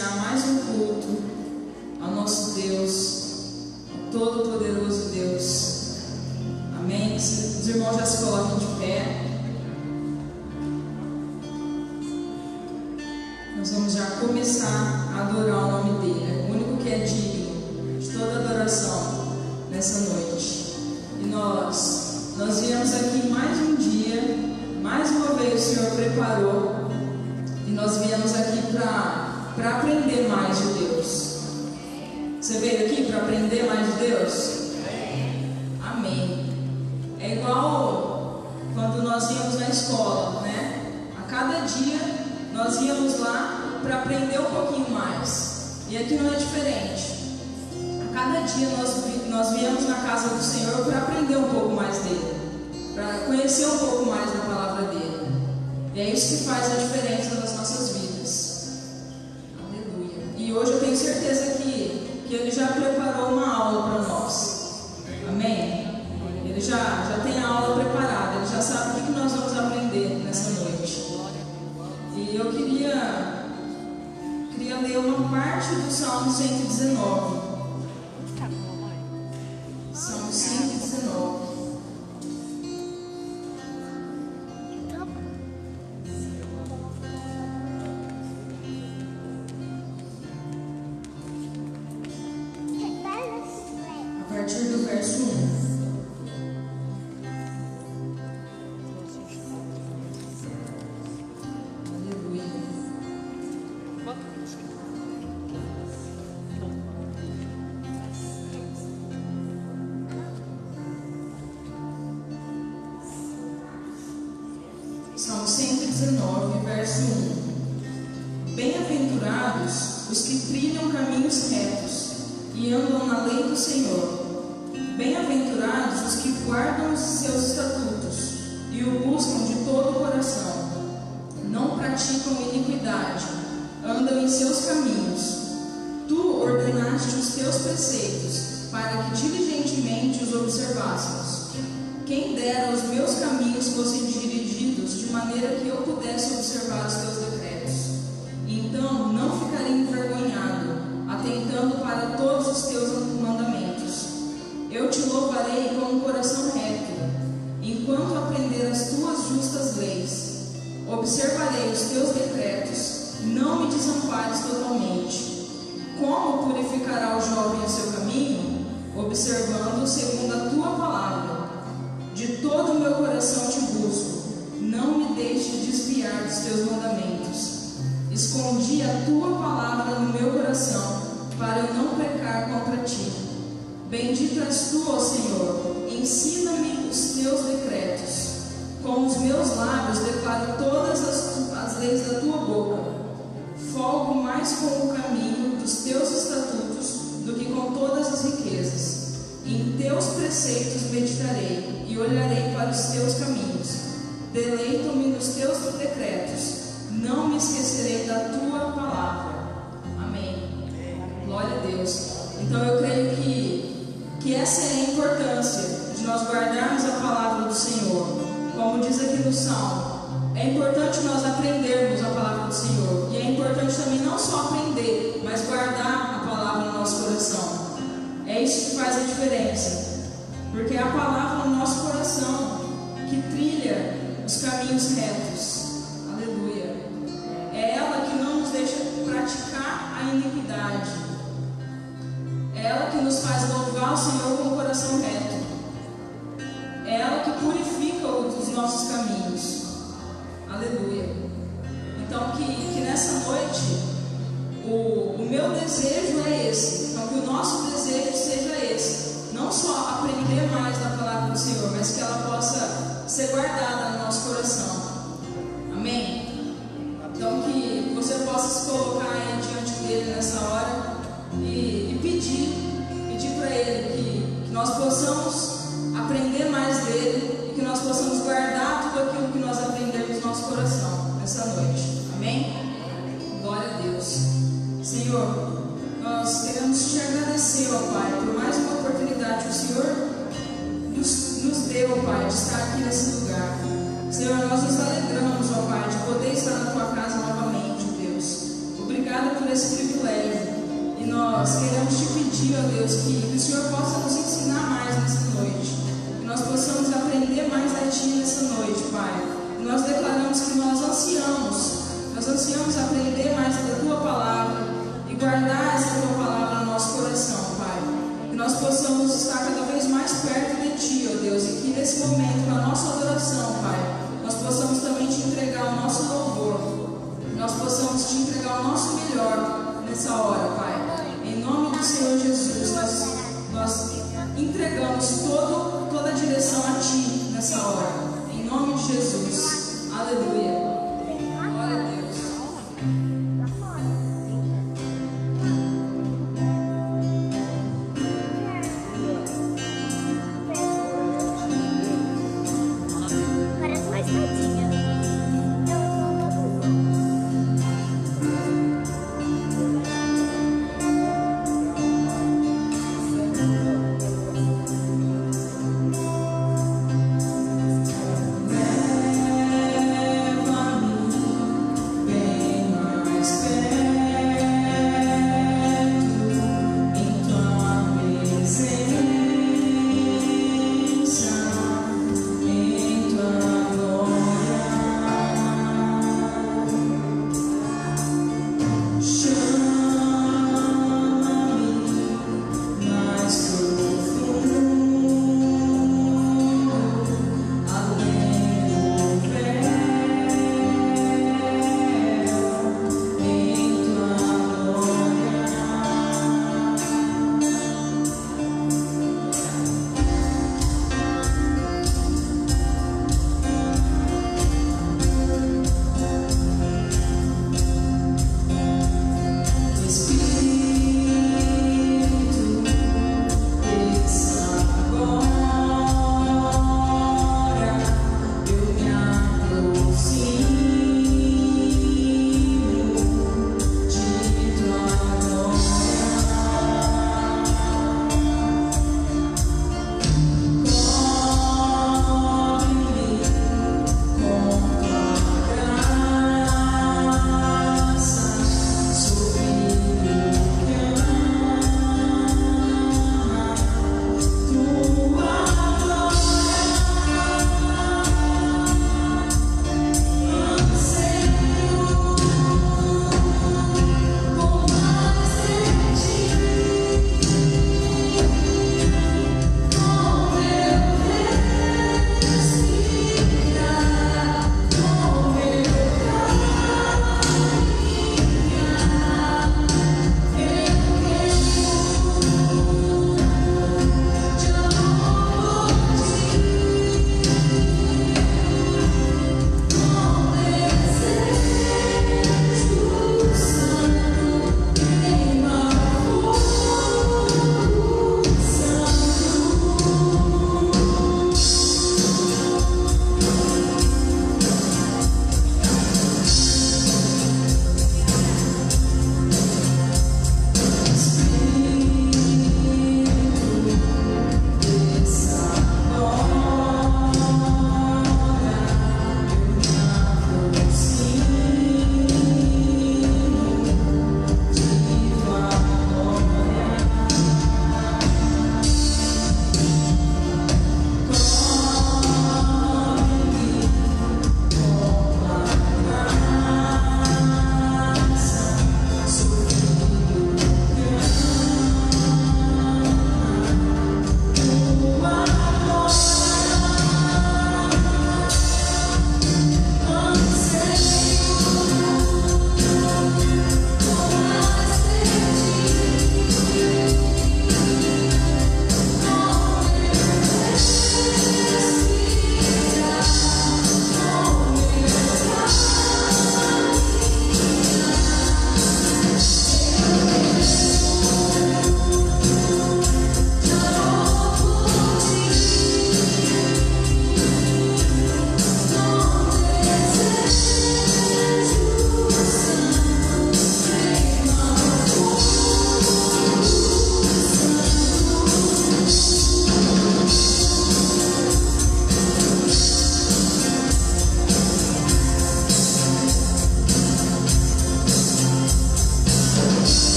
iniciar mais um culto ao nosso Deus, ao Todo-Poderoso Deus. Amém? Os irmãos já se coloquem de pé. Nós vamos já começar a adorar o nome dele, o único que é digno de toda adoração nessa noite. E nós viemos aqui mais um dia, mais uma vez o Senhor preparou, e nós viemos aqui para aprender mais de Deus. Você veio aqui para aprender mais de Deus? Amém. É igual quando nós íamos na escola, né? A cada dia nós íamos lá para aprender um pouquinho mais. E aqui não é diferente. A cada dia nós viemos na casa do Senhor para aprender um pouco mais dele, para conhecer um pouco mais da palavra dele. E é isso que faz a diferença nas nossas vidas. Aleluia. E hoje eu tenho certeza que ele já preparou uma aula para nós. Amém? Ele já tem a aula preparada, ele já sabe o que nós vamos aprender nessa noite. E eu queria ler uma parte do Salmo 119. Salmo 119. A partir do verso 1. Salmo 119, verso 1. Bem-aventurados os que trilham caminhos retos e andam na lei do Senhor. Bem-aventurados os que guardam os seus estatutos e o buscam de todo o coração. Não praticam iniquidade, andam em seus caminhos. Tu ordenaste os teus preceitos para que diligentemente os observássemos. Quem dera os meus caminhos fossem dirigidos de maneira que eu pudesse observar os teus decretos. Então não ficarei envergonhado, atentando para todos os teus mandamentos. Eu te louvarei com um coração reto, enquanto aprender as tuas justas leis. Observarei os teus decretos, não me desampares totalmente. Como purificará o jovem o seu caminho? Observando segundo a tua palavra. De todo o meu coração te busco, não me deixe desviar dos teus mandamentos. Escondi a tua palavra no meu coração, para eu não pecar contra ti. Bendito és tu, ó Senhor, ensina-me os teus decretos. Com os meus lábios declaro todas as leis da tua boca. Folgo mais com o caminho dos teus estatutos do que com todas as riquezas. Em teus preceitos meditarei e olharei para os teus caminhos. Deleito-me nos teus decretos, não me esquecerei da tua palavra. Amém. Glória a Deus. Então eu creio que essa é a importância de nós guardarmos a palavra do Senhor. Como diz aqui no Salmo, é importante nós aprendermos a palavra do Senhor. E é importante também não só aprender, mas guardar a palavra no nosso coração. É isso que faz a diferença, porque é a palavra no nosso coração que trilha os caminhos retos. Aleluia. É ela que não nos deixa praticar a iniquidade. É ela que nos faz louvar o Senhor com o coração reto. É ela que purifica os nossos caminhos. Aleluia. Então que nessa noite o meu desejo é esse. Então que o nosso desejo seja esse. Não só aprender mais da palavra do Senhor, mas que ela possa ser guardada no nosso coração. Amém? Então que você possa se colocar aí diante dele nessa hora e pedir para ele que nós possamos aprender mais dele e que nós possamos guardar tudo aquilo que nós aprendemos no nosso coração nessa noite. Amém? Glória a Deus. Senhor, nós queremos te agradecer, ó Pai, por mais uma oportunidade que o Senhor nos deu, ó Pai, de estar aqui nesse lugar. Senhor, nós nos alegramos, ó Pai, de poder estar na tua casa novamente, Deus. Obrigado Obrigada por esse privilégio. E nós queremos te pedir, ó Deus, que o Senhor possa nos ensinar mais nessa noite. Que nós possamos aprender mais a Ti nessa noite, Pai. E nós declaramos que nós ansiamos aprender mais da Tua palavra e guardar essa Tua palavra no nosso coração, Pai. Que nós possamos estar cada vez mais perto de Ti, ó Deus, e que nesse momento, na nossa adoração, Pai, nós possamos também Te entregar o nosso louvor. Nós possamos Te entregar o nosso melhor nessa hora, Pai. Em nome do Senhor Jesus, nós entregamos toda a direção a Ti nessa hora. Em nome de Jesus. Aleluia. Glória a Deus. Parece uma escadinha.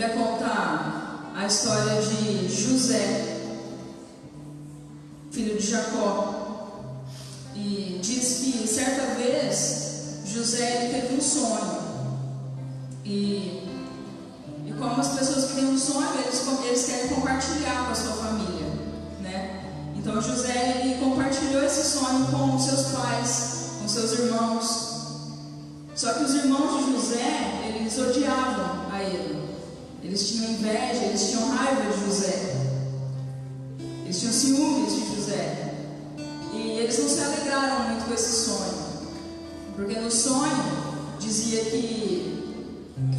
vai contar a história de José, filho de Jacó. E diz que certa vez José ele teve um sonho. E como as pessoas que têm um sonho, eles querem compartilhar com a sua família, né? Então José ele compartilhou esse sonho com seus pais, com seus irmãos. Só que os irmãos de José, eles odiavam a ele. Eles tinham inveja, eles tinham raiva de José. Eles tinham ciúmes de José. E eles não se alegraram muito com esse sonho. Porque no sonho dizia que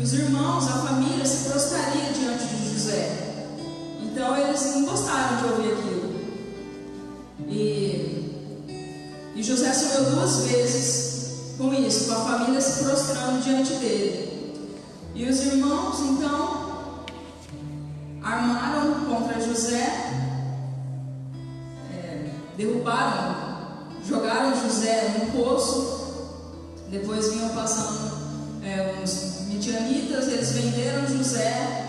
os irmãos, a família se prostraria diante de José. Então eles não gostaram de ouvir aquilo. E José sonhou 2 vezes com isso, com a família se prostrando diante dele. E os irmãos então armaram contra José, derrubaram, jogaram José num poço. Depois vinham passando uns midianitas, eles venderam José,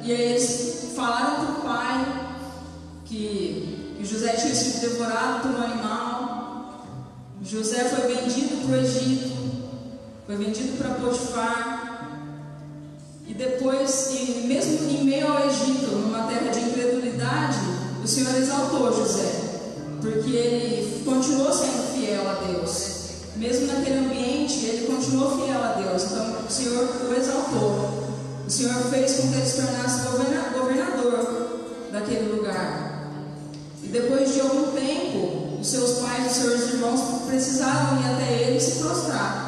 e aí eles falaram para o pai que José tinha sido devorado por um animal. José foi vendido para o Egito, foi vendido para Potifar. E depois, mesmo em meio ao Egito, numa terra de incredulidade, o Senhor exaltou José, porque ele continuou sendo fiel a Deus. Mesmo naquele ambiente, ele continuou fiel a Deus. Então o Senhor o exaltou. O Senhor fez com que ele se tornasse governador daquele lugar. E depois de algum tempo, os seus pais e os seus irmãos precisaram ir até ele e se prostrar.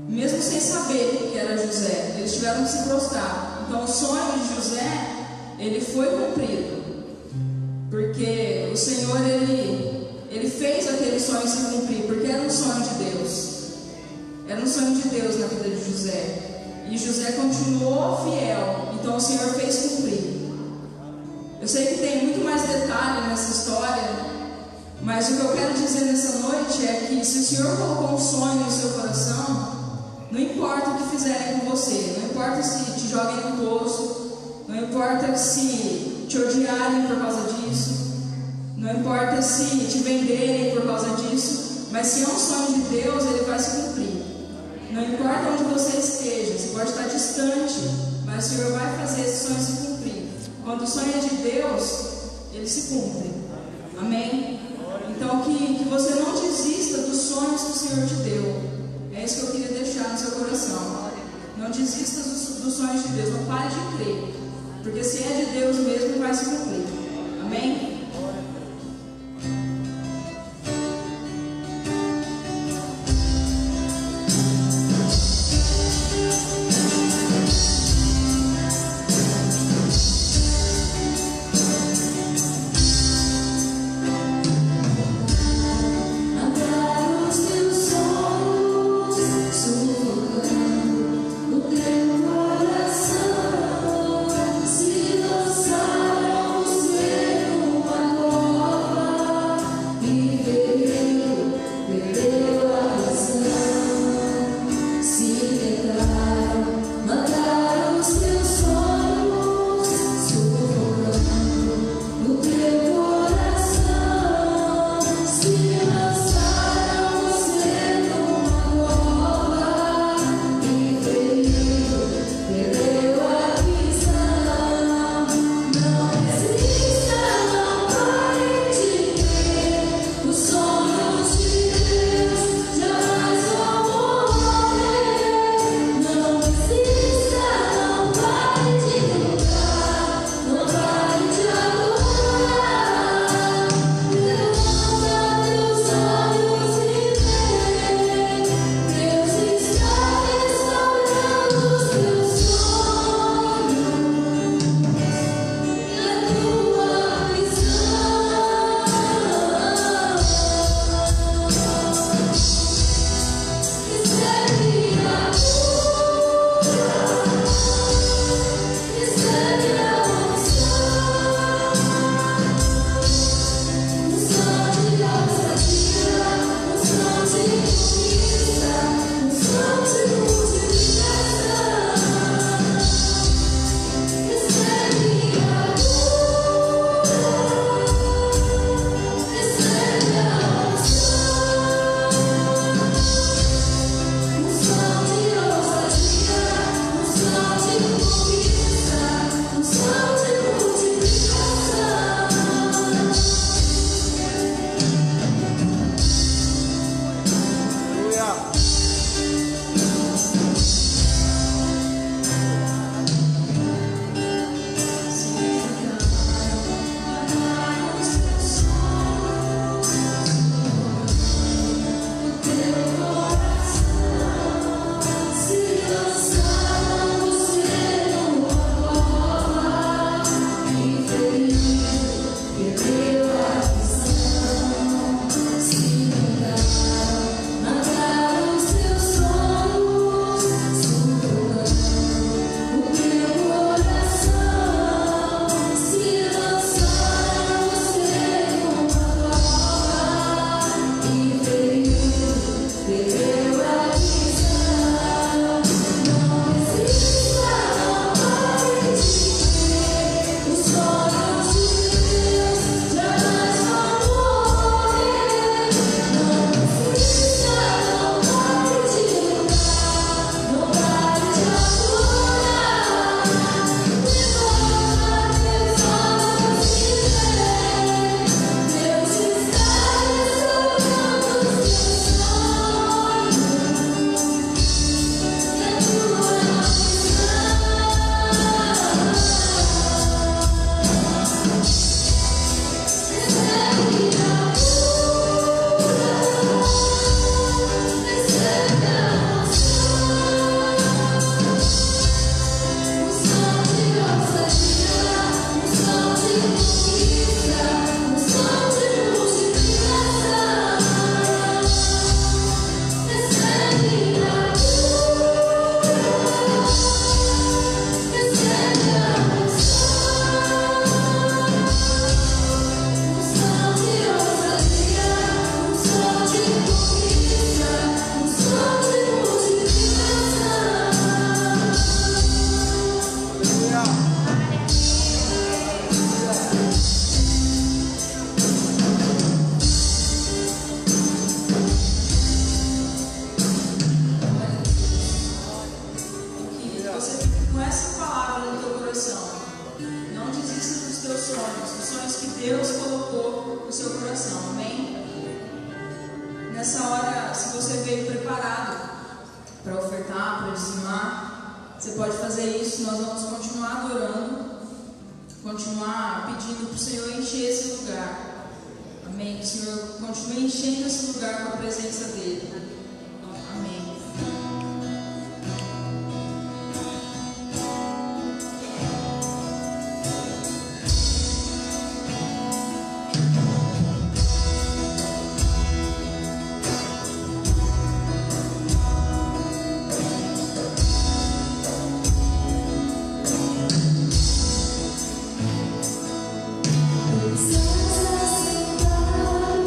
Mesmo sem saber que era José, eles tiveram que se prostrar. Então o sonho de José, ele foi cumprido. Porque o Senhor, ele fez aquele sonho se cumprir, porque era um sonho de Deus. Era um sonho de Deus na vida de José. E José continuou fiel, então o Senhor fez cumprir. Eu sei que tem muito mais detalhe nessa história, mas o que eu quero dizer nessa noite é que se o Senhor colocou um sonho no seu coração, não importa o que fizerem com você, não importa se te joguem no poço, não importa se te odiarem por causa disso, não importa se te venderem por causa disso, mas se é um sonho de Deus, ele vai se cumprir. Não importa onde você esteja, você pode estar distante, mas o Senhor vai fazer esse sonho se cumprir. Quando o sonho é de Deus, ele se cumpre. Amém? Então que você não desista dos sonhos que o Senhor te deu. É isso que eu queria deixar no seu coração. Não desista dos sonhos de Deus, não pare de crer, porque se é de Deus mesmo, vai se cumprir. Amém? Se lançaram o seu amor. Deus colocou no seu coração, amém? Nessa hora, se você veio preparado para ofertar, para dizimar, você pode fazer isso. Nós vamos continuar adorando, continuar pedindo para o Senhor encher esse lugar, amém? Que o Senhor continue enchendo esse lugar com a presença dEle, amém? Estás assentado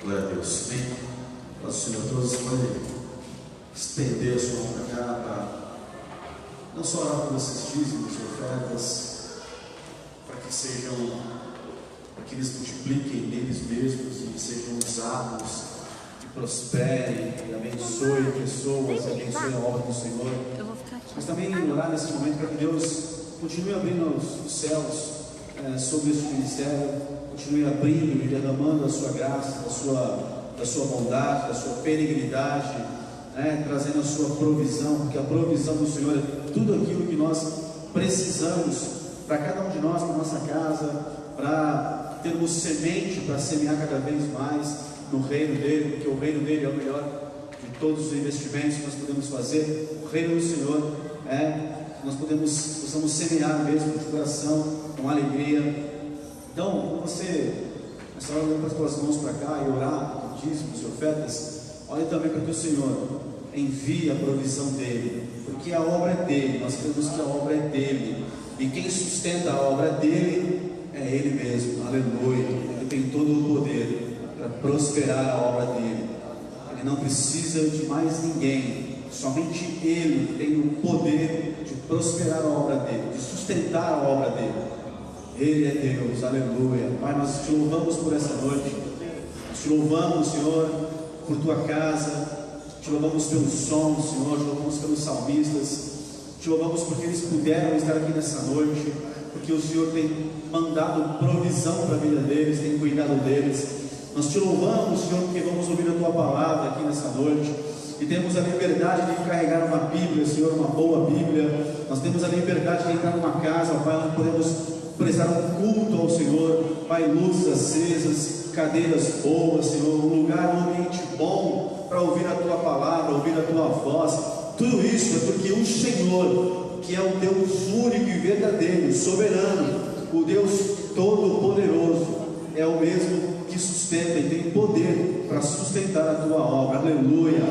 Glória a Deus. Amém. Nosso Senhor, todos podem estender a sua mão para cá, para não só orar por esses dízimos e ofertas, para que eles multipliquem neles mesmos e sejam usados, que prosperem, e abençoem pessoas, e abençoem a obra do Senhor. Mas também orar nesse momento para que Deus continue abrindo os céus sobre este ministério, continue abrindo e derramando a sua graça, da sua bondade, da sua benignidade, trazendo a sua provisão, porque a provisão do Senhor é tudo aquilo que nós precisamos para cada um de nós, para a nossa casa, para termos semente para semear cada vez mais no reino dele, porque o reino dele é o melhor de todos os investimentos que nós podemos fazer. O reino do Senhor nós possamos semear mesmo de coração, com alegria. Então, quando você, nessa hora, olhar para as suas mãos para cá e orar por dízimos e ofertas, olhe também para que o Senhor envie a provisão dele, porque a obra é dele, nós cremos que a obra é dele, e quem sustenta a obra dele é ele mesmo. Aleluia. Ele tem todo o poder para prosperar a obra dele. Ele não precisa de mais ninguém, somente ele tem o poder de prosperar a obra dele, de sustentar a obra dele. Ele é Deus, aleluia. Pai, nós te louvamos por essa noite, nós te louvamos, Senhor, por tua casa, te louvamos pelo som, Senhor, te louvamos pelos salmistas, te louvamos porque eles puderam estar aqui nessa noite, porque o Senhor tem mandado provisão para a vida deles, tem cuidado deles. Nós te louvamos, Senhor, porque vamos ouvir a tua palavra aqui nessa noite, e temos a liberdade de carregar uma Bíblia, Senhor, uma boa Bíblia. Nós temos a liberdade de entrar numa casa, Pai, onde podemos prestar um culto ao Senhor, Pai, luzes acesas, cadeiras boas, Senhor, um lugar, um ambiente bom para ouvir a tua palavra, ouvir a tua voz. Tudo isso é porque o Senhor, que é o Deus único e verdadeiro, soberano, o Deus todo-poderoso, é o mesmo que sustenta e tem poder para sustentar a tua obra. Aleluia.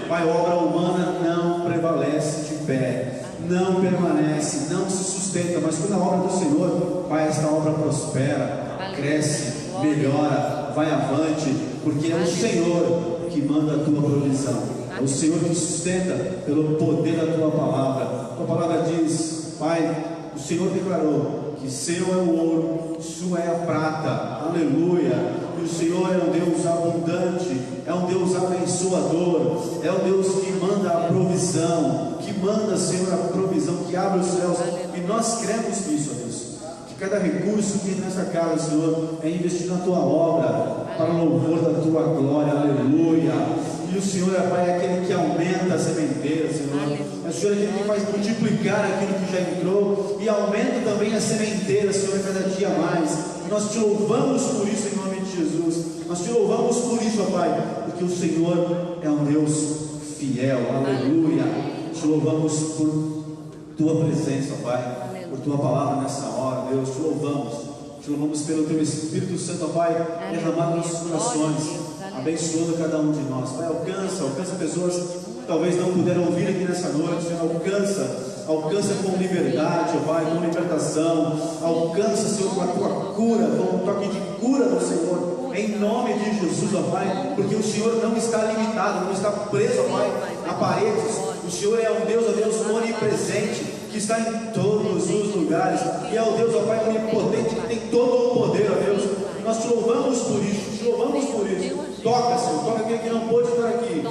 Pai, obra humana não prevalece de pé, não permanece, não se sustenta, mas quando a obra do Senhor, Pai, esta obra prospera, cresce, melhora, vai avante, porque é o Senhor que manda a tua provisão, é o Senhor que sustenta pelo poder da tua palavra. A tua palavra diz, Pai, o Senhor declarou que seu é o ouro, sua é a prata, aleluia. E o Senhor é um Deus abundante, é um Deus abençoador, é um Deus que manda a provisão, que manda, Senhor, a provisão, que abre os céus, e nós cremos nisso, ó Deus, que cada recurso que tem nessa casa, Senhor, é investido na tua obra, para o louvor da tua glória, aleluia. E o Senhor, Pai, é aquele que aumenta a sementeira, Senhor. O Senhor é aquele que faz multiplicar aquilo que já entrou, e aumenta também a sementeira, Senhor, cada dia mais. E nós te louvamos por isso em nome de Jesus. Nós te louvamos por isso, ó Pai, porque o Senhor é um Deus fiel, aleluia. Te louvamos por tua presença, ó Pai, por tua palavra nessa hora, Deus. Te louvamos pelo teu Espírito Santo, ó Pai, derramado nos nossos corações, abençoando cada um de nós. Pai, alcança pessoas que talvez não puderam ouvir aqui nessa noite. Senhor, alcança com liberdade, ó Pai, com libertação. Alcança, Senhor, com a tua cura, com um toque de cura do Senhor, em nome de Jesus, ó Pai, porque o Senhor não está limitado, não está preso, ó Pai, a paredes. O Senhor é um Deus, ó Deus, onipresente, que está em todos os lugares, e é o Deus, ó Pai, onipotente, que tem todo o poder, ó Deus. E nós te louvamos por isso, te louvamos por isso. Toca, Senhor, toca aquele que não pôde estar aqui.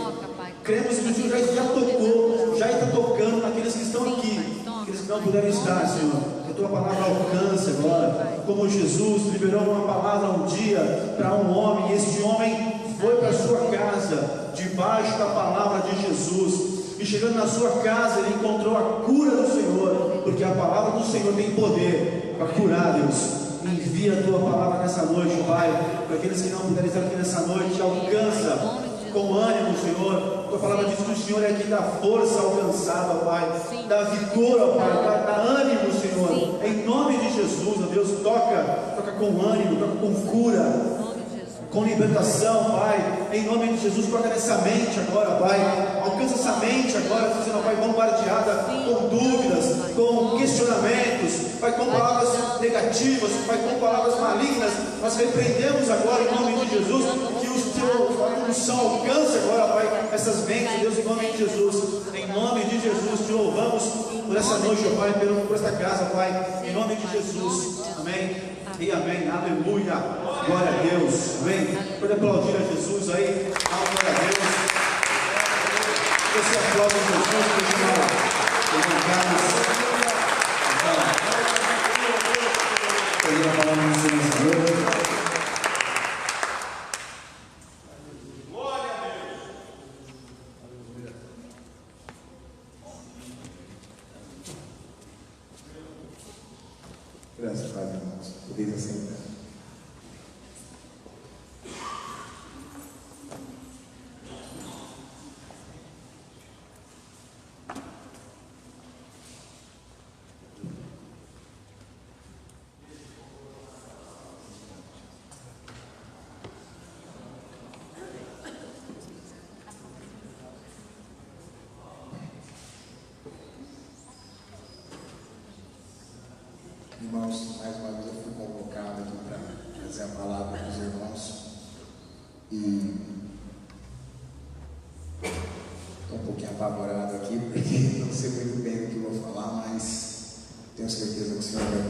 Cremos que o Senhor já tocou, já está tocando naqueles que estão aqui, aqueles que não puderam estar, Senhor. Que a tua palavra alcance agora, como Jesus liberou uma palavra um dia para um homem, e este homem foi para a sua casa, debaixo da palavra de Jesus. E chegando na sua casa, ele encontrou a cura do Senhor, porque a palavra do Senhor tem poder para curar, Deus. Envia a tua palavra nessa noite, Pai, para aqueles que não puderem estar aqui nessa noite. Alcança com ânimo, Senhor. Tua palavra diz que o Senhor é quem dá força alcançada, Pai, dá vigor, Pai, dá ânimo, Senhor. Em nome de Jesus, ó Deus, toca com ânimo, toca com cura. com libertação, Pai, em nome de Jesus. Toca nessa mente agora, Pai, alcança essa mente agora, fazendo, Pai, bombardeada com dúvidas, com questionamentos, Pai, com palavras negativas, Pai, com palavras malignas. Nós repreendemos agora, em nome de Jesus, que o Teu, a condução alcance agora, Pai, essas mentes, Deus, em nome de Jesus. Em nome de Jesus, Te louvamos por essa noite, ó Pai, por esta casa, Pai, em nome de Jesus. Amém. E amém, aleluia, glória a Deus, amém. Pode aplaudir a Jesus aí, glória a Deus. Você aplaude Jesus, porque nós a palavra do Senhor. Glória a Deus. Graças a Deus, irmãos. Podeis assentar. Irmãos, mais uma vez eu fui convocado aqui para trazer a palavra para os irmãos e estou um pouquinho apavorado aqui porque não sei muito bem o que vou falar, mas tenho certeza que o Senhor vai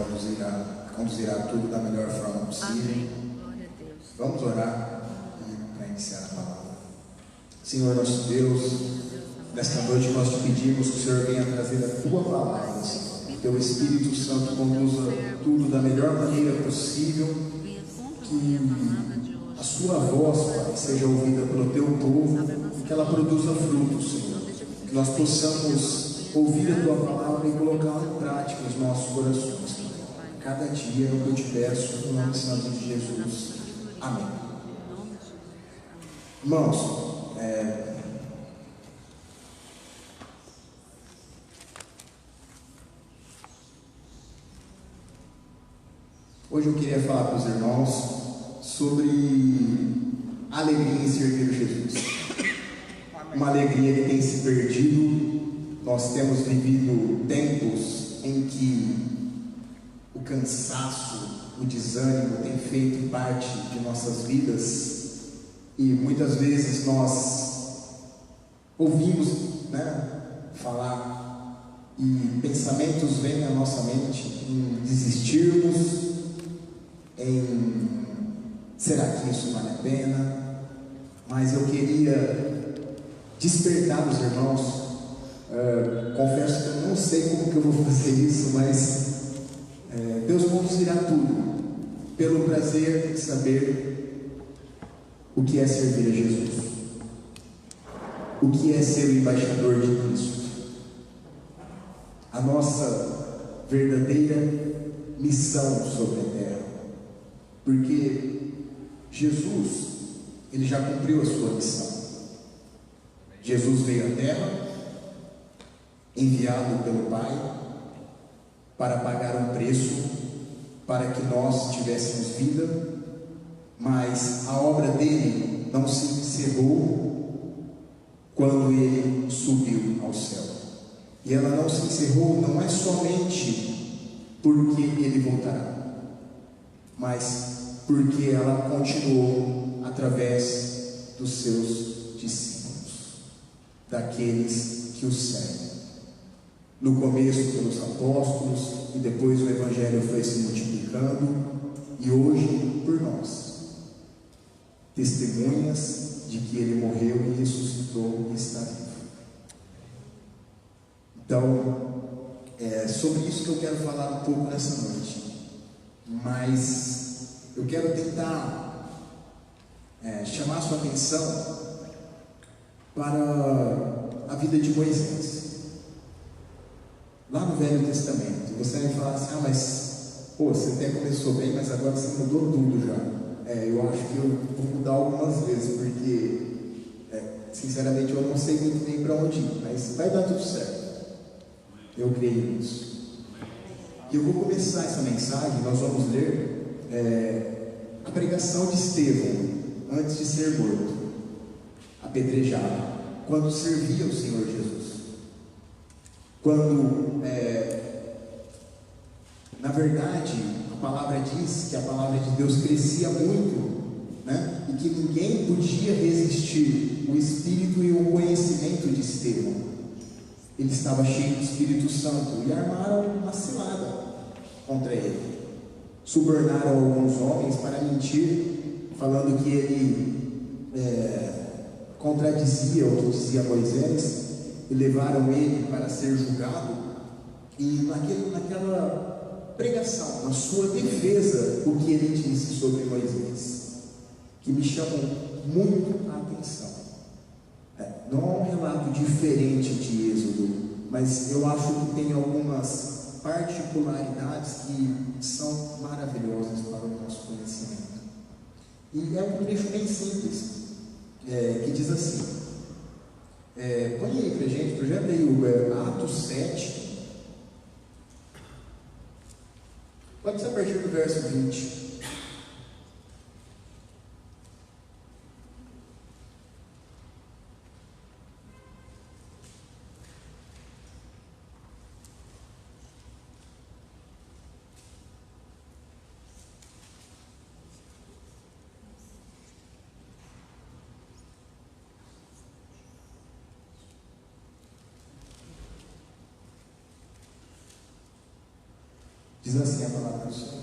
conduzirá tudo da melhor forma possível. Amém. Glória a Deus. Vamos orar para iniciar a palavra. Senhor nosso Deus, nesta noite nós te pedimos que o Senhor venha trazer a tua palavra, Senhor. Teu Espírito Santo conduza tudo da melhor maneira possível, que a sua voz, Pai, seja ouvida pelo teu povo, e que ela produza frutos, Senhor. Que nós possamos ouvir a tua palavra e colocá-la em prática nos nossos corações, Senhor. Cada dia é o que eu te peço, no nome santo de Jesus. Amém. Irmãos, hoje eu queria falar para os irmãos sobre a alegria em servir Jesus. Uma alegria que tem se perdido. Nós temos vivido tempos em que o cansaço, o desânimo tem feito parte de nossas vidas e muitas vezes nós ouvimos, falar e pensamentos vêm à nossa mente em desistirmos, em será que isso vale a pena? Mas eu queria despertar os irmãos. Confesso que eu não sei como que eu vou fazer isso, mas Deus conduzirá tudo pelo prazer de saber o que é servir a Jesus, o que é ser o embaixador de Cristo, a nossa verdadeira missão sobre a terra. Porque Jesus, ele já cumpriu a sua missão. Jesus veio à terra, enviado pelo Pai, para pagar um preço para que nós tivéssemos vida, mas a obra dele não se encerrou quando ele subiu ao céu. E ela não se encerrou não é somente porque ele voltará, mas porque ela continuou através dos seus discípulos, daqueles que o seguem. No começo pelos apóstolos, e depois o Evangelho foi se multiplicando, e hoje por nós, testemunhas de que ele morreu e ressuscitou e está vivo. Então, é sobre isso que eu quero falar um pouco nessa noite, mas eu quero tentar chamar a sua atenção para a vida de Moisés. Lá no Velho Testamento, você vai falar assim: mas você até começou bem, mas agora você mudou tudo já. Eu acho que eu vou mudar algumas vezes, porque sinceramente eu não sei muito bem para onde ir, mas vai dar tudo certo. Eu creio nisso. E eu vou começar essa mensagem. Nós vamos ler a pregação de Estevão, antes de ser morto, apedrejado, quando servia o Senhor Jesus. Quando, na verdade, a palavra diz que a palavra de Deus crescia muito, né? E que ninguém podia resistir o espírito e o conhecimento de Estevão. Ele estava cheio do Espírito Santo e armaram uma cilada contra ele. Subornaram alguns homens para mentir, falando que ele contradizia o que dizia Moisés, e levaram ele para ser julgado. E naquela pregação, na sua defesa, o que ele disse sobre Moisés, que me chamou muito a atenção. Não é um relato diferente de Êxodo, mas eu acho que tem algumas particularidades que são maravilhosas para o nosso conhecimento. E é um trecho bem simples, que diz assim, põe aí pra gente, projeta aí o Atos 7, pode ser a partir do verso 20. Diz assim a palavra do Senhor.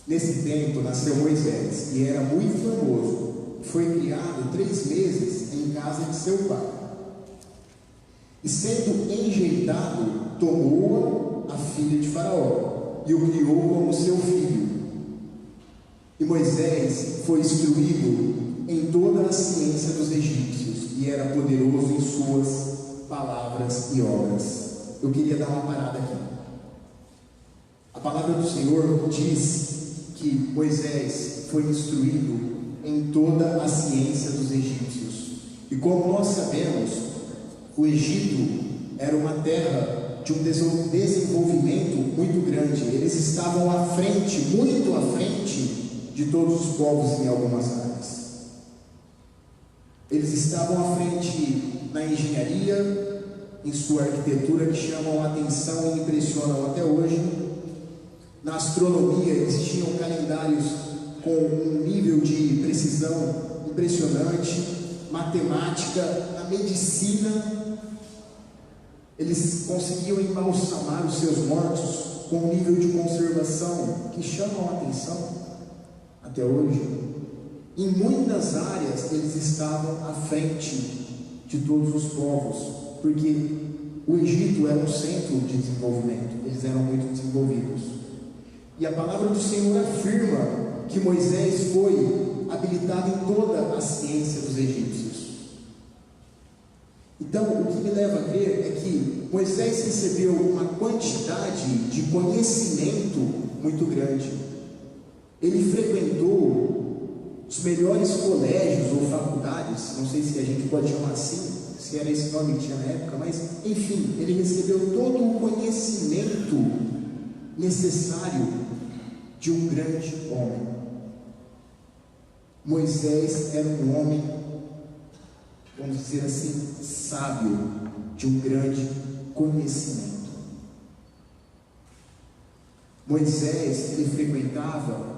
Nesse tempo nasceu Moisés, e era muito famoso. Foi criado 3 meses em casa de seu pai. E sendo enjeitado, tomou-a a filha de Faraó, e o criou como seu filho. E Moisés foi instruído em toda a ciência dos egípcios, e era poderoso em suas palavras e obras. Eu queria dar uma parada aqui. A palavra do Senhor diz que Moisés foi instruído em toda a ciência dos egípcios. E como nós sabemos, o Egito era uma terra de um desenvolvimento muito grande. Eles estavam à frente, muito à frente de todos os povos em algumas áreas. Eles estavam à frente na engenharia, em sua arquitetura, que chamam a atenção e impressionam até hoje. Na astronomia, eles tinham calendários com um nível de precisão impressionante. Matemática, na medicina, eles conseguiam embalsamar os seus mortos com um nível de conservação que chamam a atenção até hoje. Em muitas áreas, eles estavam à frente de todos os povos, porque o Egito era um centro de desenvolvimento, eles eram muito desenvolvidos. E a palavra do Senhor afirma que Moisés foi habilitado em toda a ciência dos egípcios. Então, o que me leva a crer é que Moisés recebeu uma quantidade de conhecimento muito grande. Ele frequentou os melhores colégios ou faculdades, não sei se a gente pode chamar assim, se era esse nome que tinha na época, mas enfim, ele recebeu todo o conhecimento necessário de um grande homem. Moisés era um homem, vamos dizer assim, sábio, de um grande conhecimento. Moisés, ele frequentava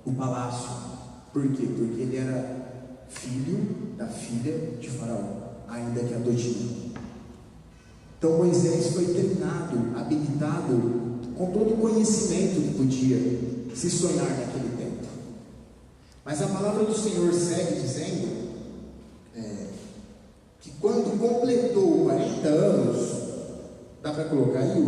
o palácio. Por quê? Porque ele era filho da filha de Faraó, ainda que adotivo. Então Moisés foi treinado, habilitado com todo o conhecimento que podia se sonhar naquele tempo. Mas a palavra do Senhor segue dizendo que quando completou 40 anos, dá para colocar aí,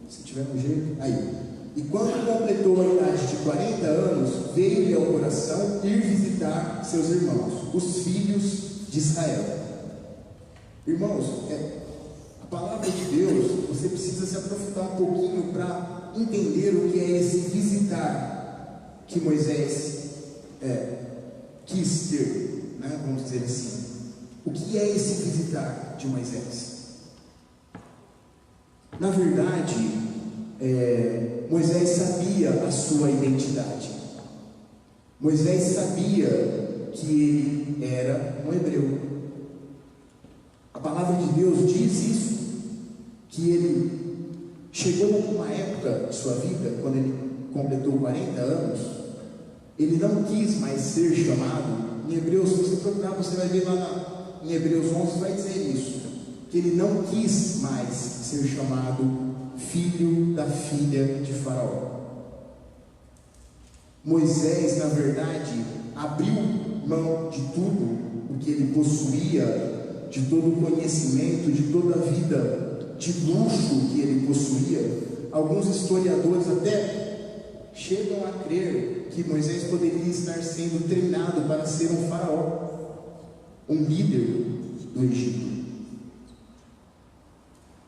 se tiver um jeito, aí. E quando completou a idade de 40 anos, veio-lhe ao coração ir visitar seus irmãos, os filhos de Israel. Irmãos, a palavra de Deus, você precisa se aprofundar um pouquinho para entender o que é esse visitar que Moisés quis ter, né? Vamos dizer assim. O que é esse visitar de Moisés? Na verdade, Moisés sabia a sua identidade. Moisés sabia que ele era um hebreu. A palavra de Deus diz isso, que ele chegou a uma época de sua vida, quando ele completou 40 anos, ele não quis mais ser chamado. Em Hebreus, se você procurar, você vai ver lá em Hebreus 11, vai dizer isso, que ele não quis mais ser chamado filho da filha de Faraó. Moisés, na verdade, abriu mão de tudo o que ele possuía, de todo o conhecimento, de toda a vida de luxo que ele possuía. Alguns historiadores até chegam a crer que Moisés poderia estar sendo treinado para ser um faraó, um líder do Egito.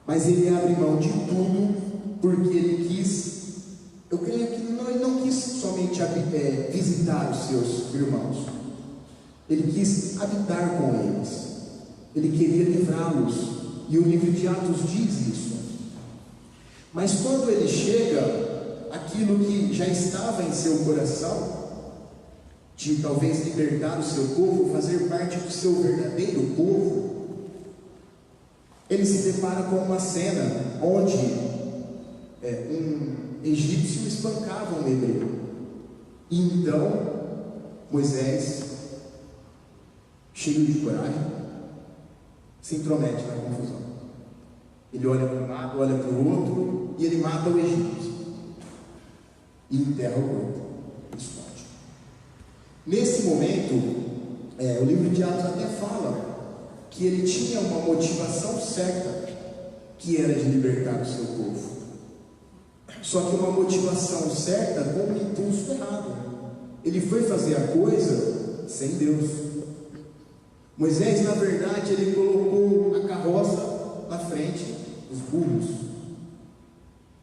Mas ele abre mão de tudo porque ele quis, eu creio que ele não quis somente visitar os seus irmãos, ele quis habitar com eles, ele queria livrá-los, e o livro de Atos diz isso. Mas quando ele chega, aquilo que já estava em seu coração, de talvez libertar o seu povo, fazer parte do seu verdadeiro povo, ele se depara com uma cena onde um egípcio espancava um hebreu. E então Moisés, cheio de coragem, se intromete na confusão. Ele olha para um lado, olha para o outro, e ele mata o egípcio e enterra o corpo. Esconde. Nesse momento, o livro de Atos até fala que ele tinha uma motivação certa, que era de libertar o seu povo. Só que uma motivação certa com um impulso errado. Ele foi fazer a coisa sem Deus. Moisés, na verdade, ele colocou a carroça na frente dos burros.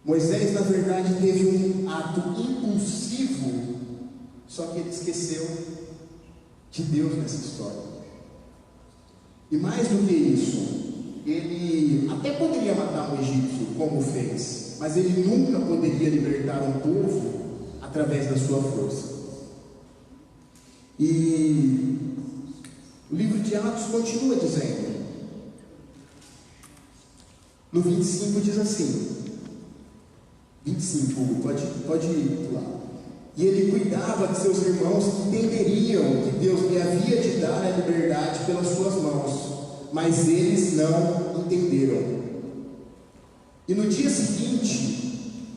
Moisés, na verdade, teve um ato impulsivo, só que ele esqueceu de Deus nessa história. E mais do que isso, ele até poderia matar um egípcio, como fez, mas ele nunca poderia libertar um povo através da sua força. E o livro de Atos continua dizendo, no 25 diz assim, 25, pode ir lá. E ele cuidava de seus irmãos que entenderiam que Deus lhe havia de dar a liberdade pelas suas mãos, mas eles não entenderam. E no dia seguinte,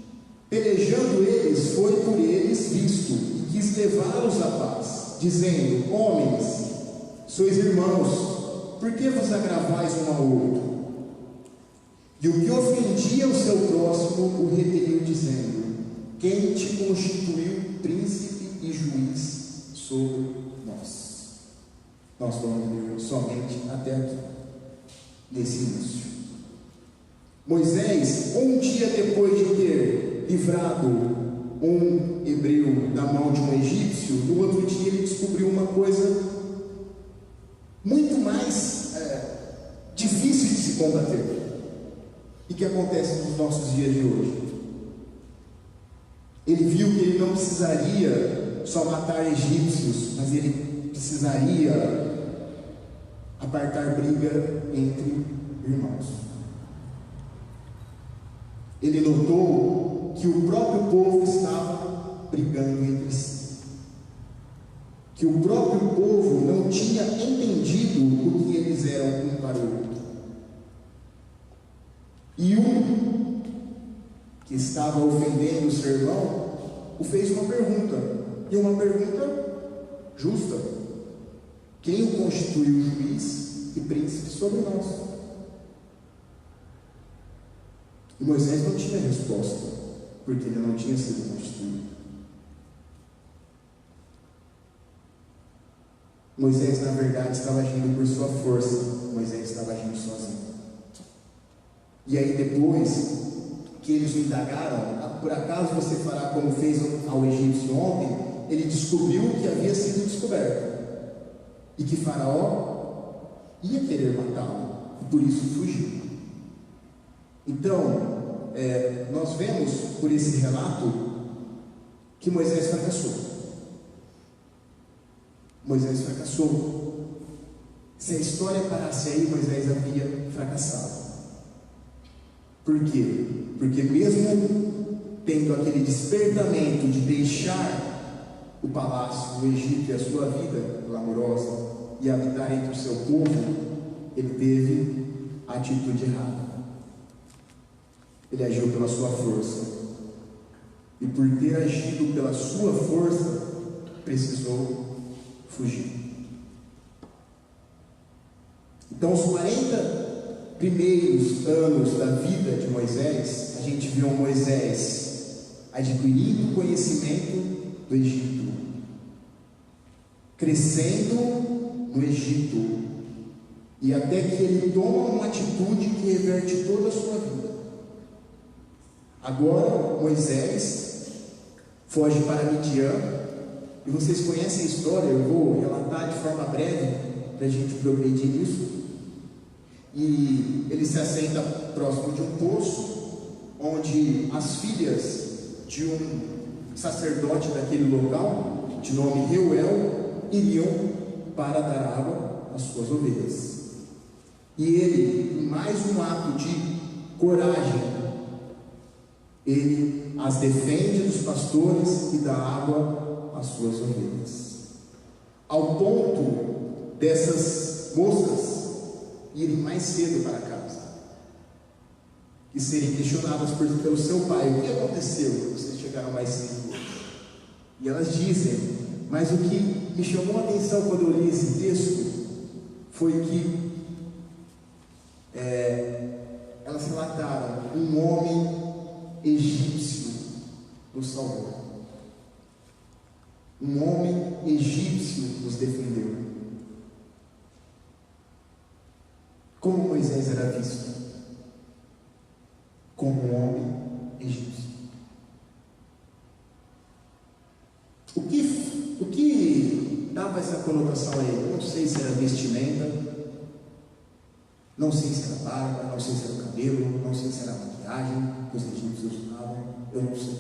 pelejando eles, foi por eles visto e quis levá-los à paz, dizendo: homens, sois irmãos, por que vos agravais um ao outro? E o que ofendia o seu próximo o repeliu, dizendo: quem te constituiu príncipe e juiz sobre nós? Nós vamos ler somente até aqui, nesse início. Moisés, um dia depois de ter livrado um hebreu da mão de um egípcio, no outro dia ele descobriu uma coisa muito mais difícil de se combater, e que acontece nos nossos dias de hoje. Ele viu que ele não precisaria só matar egípcios, mas ele precisaria apartar briga entre irmãos. Ele notou que o próprio povo estava brigando entre si, que o próprio povo não tinha entendido o que eles eram um para o outro. E um que estava ofendendo o seu irmão o fez uma pergunta, e uma pergunta justa: quem o constituiu juiz e príncipe sobre nós? E Moisés não tinha resposta, porque ele não tinha sido constituído. Moisés, na verdade, estava agindo por sua força. Moisés estava agindo sozinho. E aí depois que eles o indagaram: por acaso você fará como fez ao egípcio ontem? Ele descobriu que havia sido descoberto, e que Faraó ia querer matá-lo, e por isso fugiu. Então, nós vemos por esse relato que Moisés fracassou. Moisés fracassou. Se a história parasse aí, Moisés havia fracassado. Por quê? Porque mesmo tendo aquele despertamento de deixar o palácio do Egito e a sua vida glamourosa e habitar entre o seu povo, ele teve a atitude errada. Ele agiu pela sua força. E por ter agido pela sua força, precisou fugir. Então, os 40 primeiros anos da vida de Moisés, a gente viu Moisés adquirindo conhecimento do Egito, crescendo no Egito, e até que ele toma uma atitude que reverte toda a sua vida. Agora Moisés foge para Midian, e vocês conhecem a história, eu vou relatar de forma breve para a gente progredir nisso. E ele se assenta próximo de um poço, onde as filhas de um sacerdote daquele local, de nome Reuel, iriam para dar água às suas ovelhas. E ele, em mais um ato de coragem, ele as defende dos pastores e dá água às suas ovelhas. Ao ponto dessas moças irem mais cedo para casa e serem questionadas pelo seu pai: o que aconteceu que vocês chegaram mais cedo hoje? E elas dizem: mas o que me chamou a atenção quando eu li esse texto foi que elas relataram: um homem egípcio nos salvou, um homem egípcio nos defendeu. Como Moisés era visto? Como um homem egípcio. O que dava essa conotação a ele? Não sei se era vestimenta, não sei se era barba, não sei se era o cabelo, não sei se era a maquiagem que os egípcios usavam, eu não sei.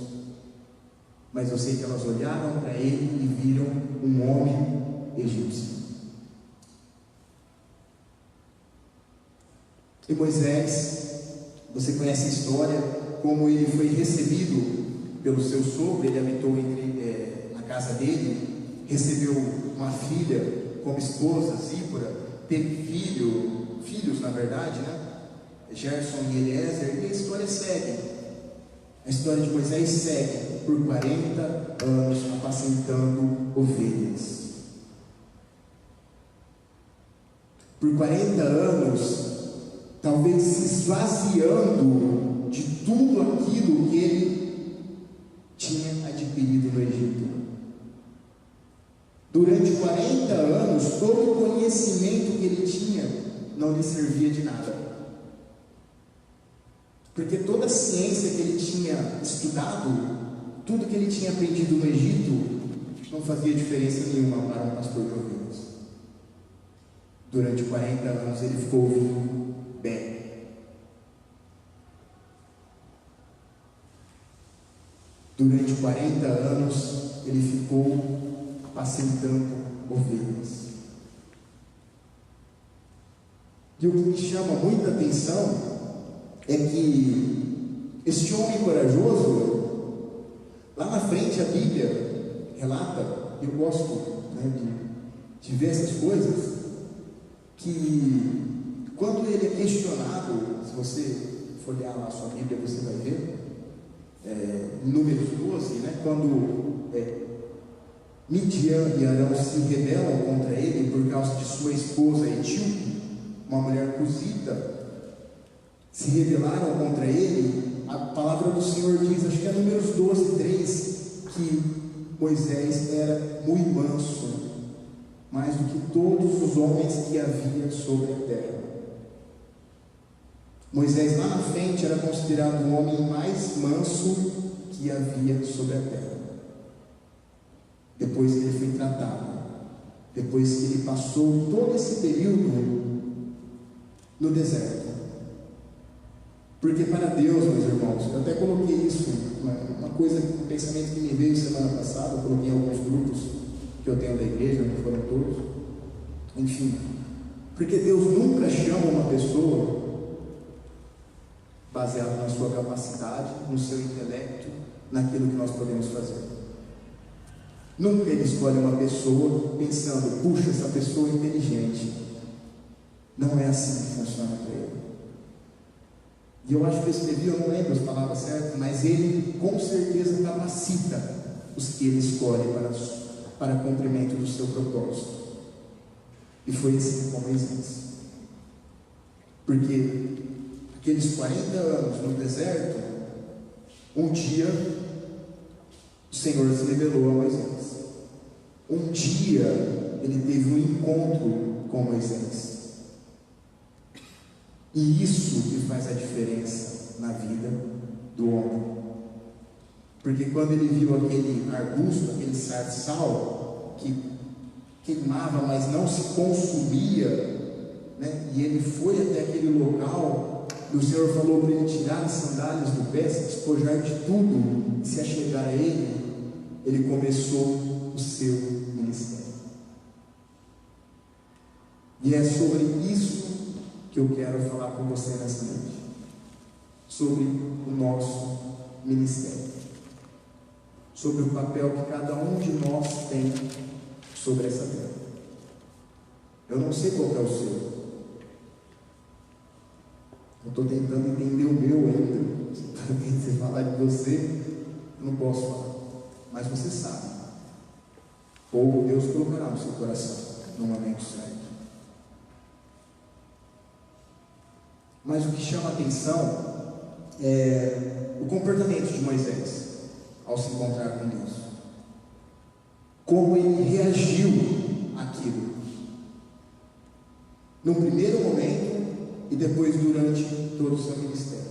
Mas eu sei que elas olharam para ele e viram um homem egípcio. E Moisés, você conhece a história, como ele foi recebido pelo seu sogro. Ele habitou na casa dele, recebeu uma filha como esposa, Zípora, teve filhos na verdade, né? Gerson e Eliezer, e a história segue. A história de Moisés segue por 40 anos apacentando ovelhas. Por 40 anos, talvez se esvaziando de tudo aquilo que ele tinha adquirido no Egito. Durante 40 anos, todo o conhecimento que ele tinha não lhe servia de nada. Porque toda a ciência que ele tinha estudado, tudo que ele tinha aprendido no Egito, não fazia diferença nenhuma para um pastor de ovelhas. Durante 40 anos ele ficou ouvindo bem. Durante 40 anos ele ficou apacentando ovelhas. E o que me chama muita atenção é que este homem corajoso, lá na frente a Bíblia relata, eu gosto de ver essas coisas, que quando ele é questionado, se você for olhar lá a sua Bíblia, você vai ver, Números 12, quando Midian e Arão se rebelam contra ele por causa de sua esposa Etíope, uma mulher cusita, se rebelaram contra ele. A palavra do Senhor diz, acho que é Números 12, 3, que Moisés era muito manso, mais do que todos os homens que havia sobre a terra. Moisés lá na frente era considerado o homem mais manso que havia sobre a terra. Depois que ele foi tratado, depois que ele passou todo esse período no deserto. Porque para Deus, meus irmãos, eu até coloquei isso, uma coisa, um pensamento que me veio semana passada, eu coloquei em alguns grupos. que eu tenho da igreja, não foram todos, enfim, porque Deus nunca chama uma pessoa baseado na sua capacidade, no seu intelecto, naquilo que nós podemos fazer. Nunca Ele escolhe uma pessoa pensando, puxa, essa pessoa é inteligente. Não é assim que funciona para Ele. E eu acho que eu escrevi, eu não lembro as palavras certas, mas Ele com certeza capacita os que Ele escolhe para cumprimento do seu propósito. E foi assim com Moisés. Porque aqueles 40 anos no deserto, um dia o Senhor se revelou a Moisés. Um dia ele teve um encontro com Moisés. E isso que faz a diferença na vida do homem. Porque quando ele viu aquele arbusto, aquele sarçal que queimava, mas não se consumia, né? E ele foi até aquele local, e o Senhor falou para ele tirar as sandálias do pé, se despojar de tudo, e se achegar a ele começou o seu ministério. E é sobre isso que eu quero falar com você nessa noite, sobre o nosso ministério, sobre o papel que cada um de nós tem sobre essa terra. Eu não sei qual é o seu, eu estou tentando entender o meu ainda. Se falar de você, eu não posso falar, mas você sabe, ou Deus colocará no seu coração no momento certo. Mas o que chama a atenção é o comportamento de Moisés ao se encontrar com Deus. Como ele reagiu àquilo. No primeiro momento e depois durante todo o seu ministério.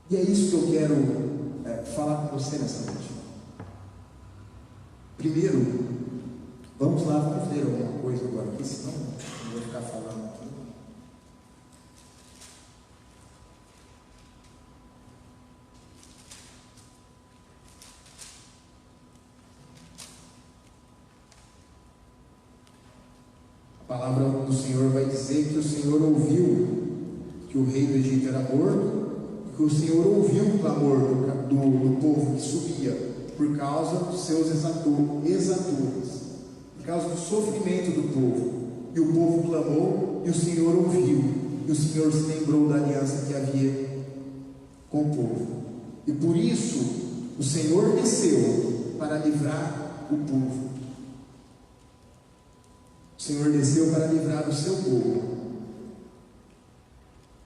E é isso que eu quero falar com você nessa noite. Primeiro, vamos lá, vamos ler alguma coisa agora aqui, senão eu vou ficar falando aqui. A palavra do Senhor vai dizer que o Senhor ouviu que o rei do Egito era morto, e que o Senhor ouviu o clamor do povo que subia por causa dos seus exatores, por causa do sofrimento do povo. E o povo clamou e o Senhor ouviu, e o Senhor se lembrou da aliança que havia com o povo. E por isso o Senhor desceu para livrar o povo. O Senhor desceu para livrar o seu povo.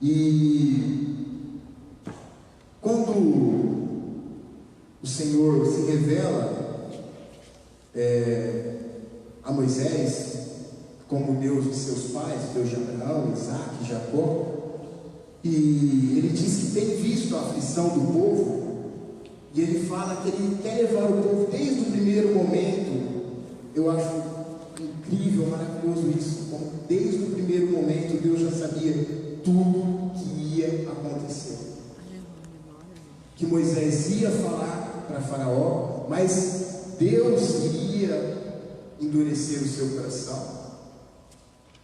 E quando o Senhor se revela a Moisés como Deus de seus pais, Deus de Abraão, Isaac e Jacó, e ele diz que tem visto a aflição do povo, e ele fala que ele quer levar o povo desde o primeiro momento. Eu acho incrível, maravilhoso isso, como desde o primeiro momento Deus já sabia tudo que ia acontecer. Que Moisés ia falar para Faraó, mas Deus iria endurecer o seu coração,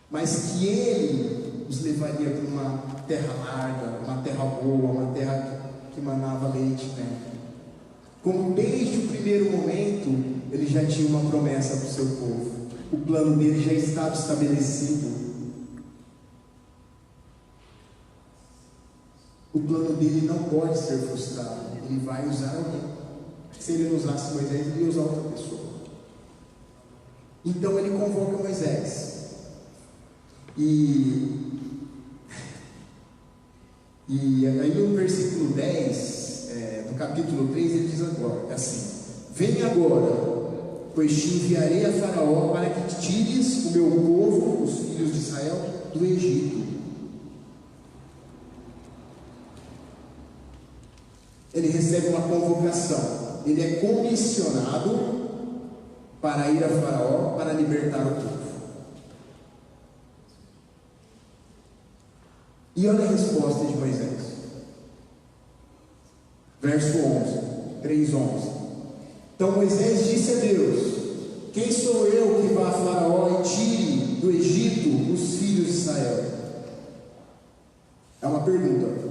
mas que Ele os levaria para uma terra larga, uma terra boa, uma terra que manava leite, né? Como desde o primeiro momento Ele já tinha uma promessa para o seu povo. O plano dele já estava estabelecido. O plano dele não pode ser frustrado. Ele vai usar alguém. Se ele não usasse Moisés, ele ia usar outra pessoa. Então ele convoca Moisés. E aí no versículo 10, do capítulo 3, ele diz agora, assim: vem agora, pois te enviarei a Faraó para que tires o meu povo, os filhos de Israel, do Egito. Ele recebe uma convocação, ele é comissionado para ir a Faraó para libertar o povo. E olha a resposta de Moisés, verso 11, 3:11. Então Moisés disse a Deus: quem sou eu que vá a Faraó e tire do Egito os filhos de Israel? É uma pergunta.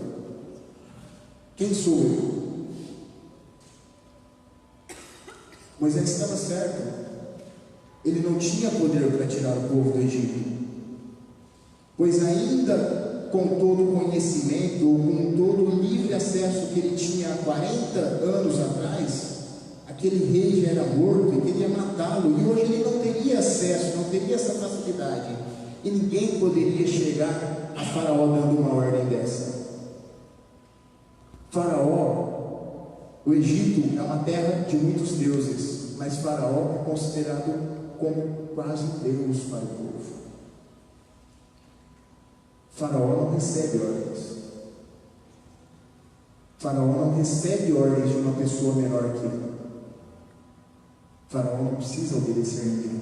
Quem sou eu? Moisés estava certo. Ele não tinha poder para tirar o povo do Egito, pois ainda com todo o conhecimento, ou com todo o livre acesso que ele tinha há 40 anos atrás, aquele rei já era morto e queria matá-lo, e hoje ele não teria acesso, não teria essa facilidade, e ninguém poderia chegar a Faraó dando uma ordem dessa. Faraó, o Egito é uma terra de muitos deuses, mas Faraó é considerado como quase Deus para o povo. Faraó não recebe ordens. Faraó não recebe ordens de uma pessoa menor que ele. Faraó não precisa obedecer a ninguém,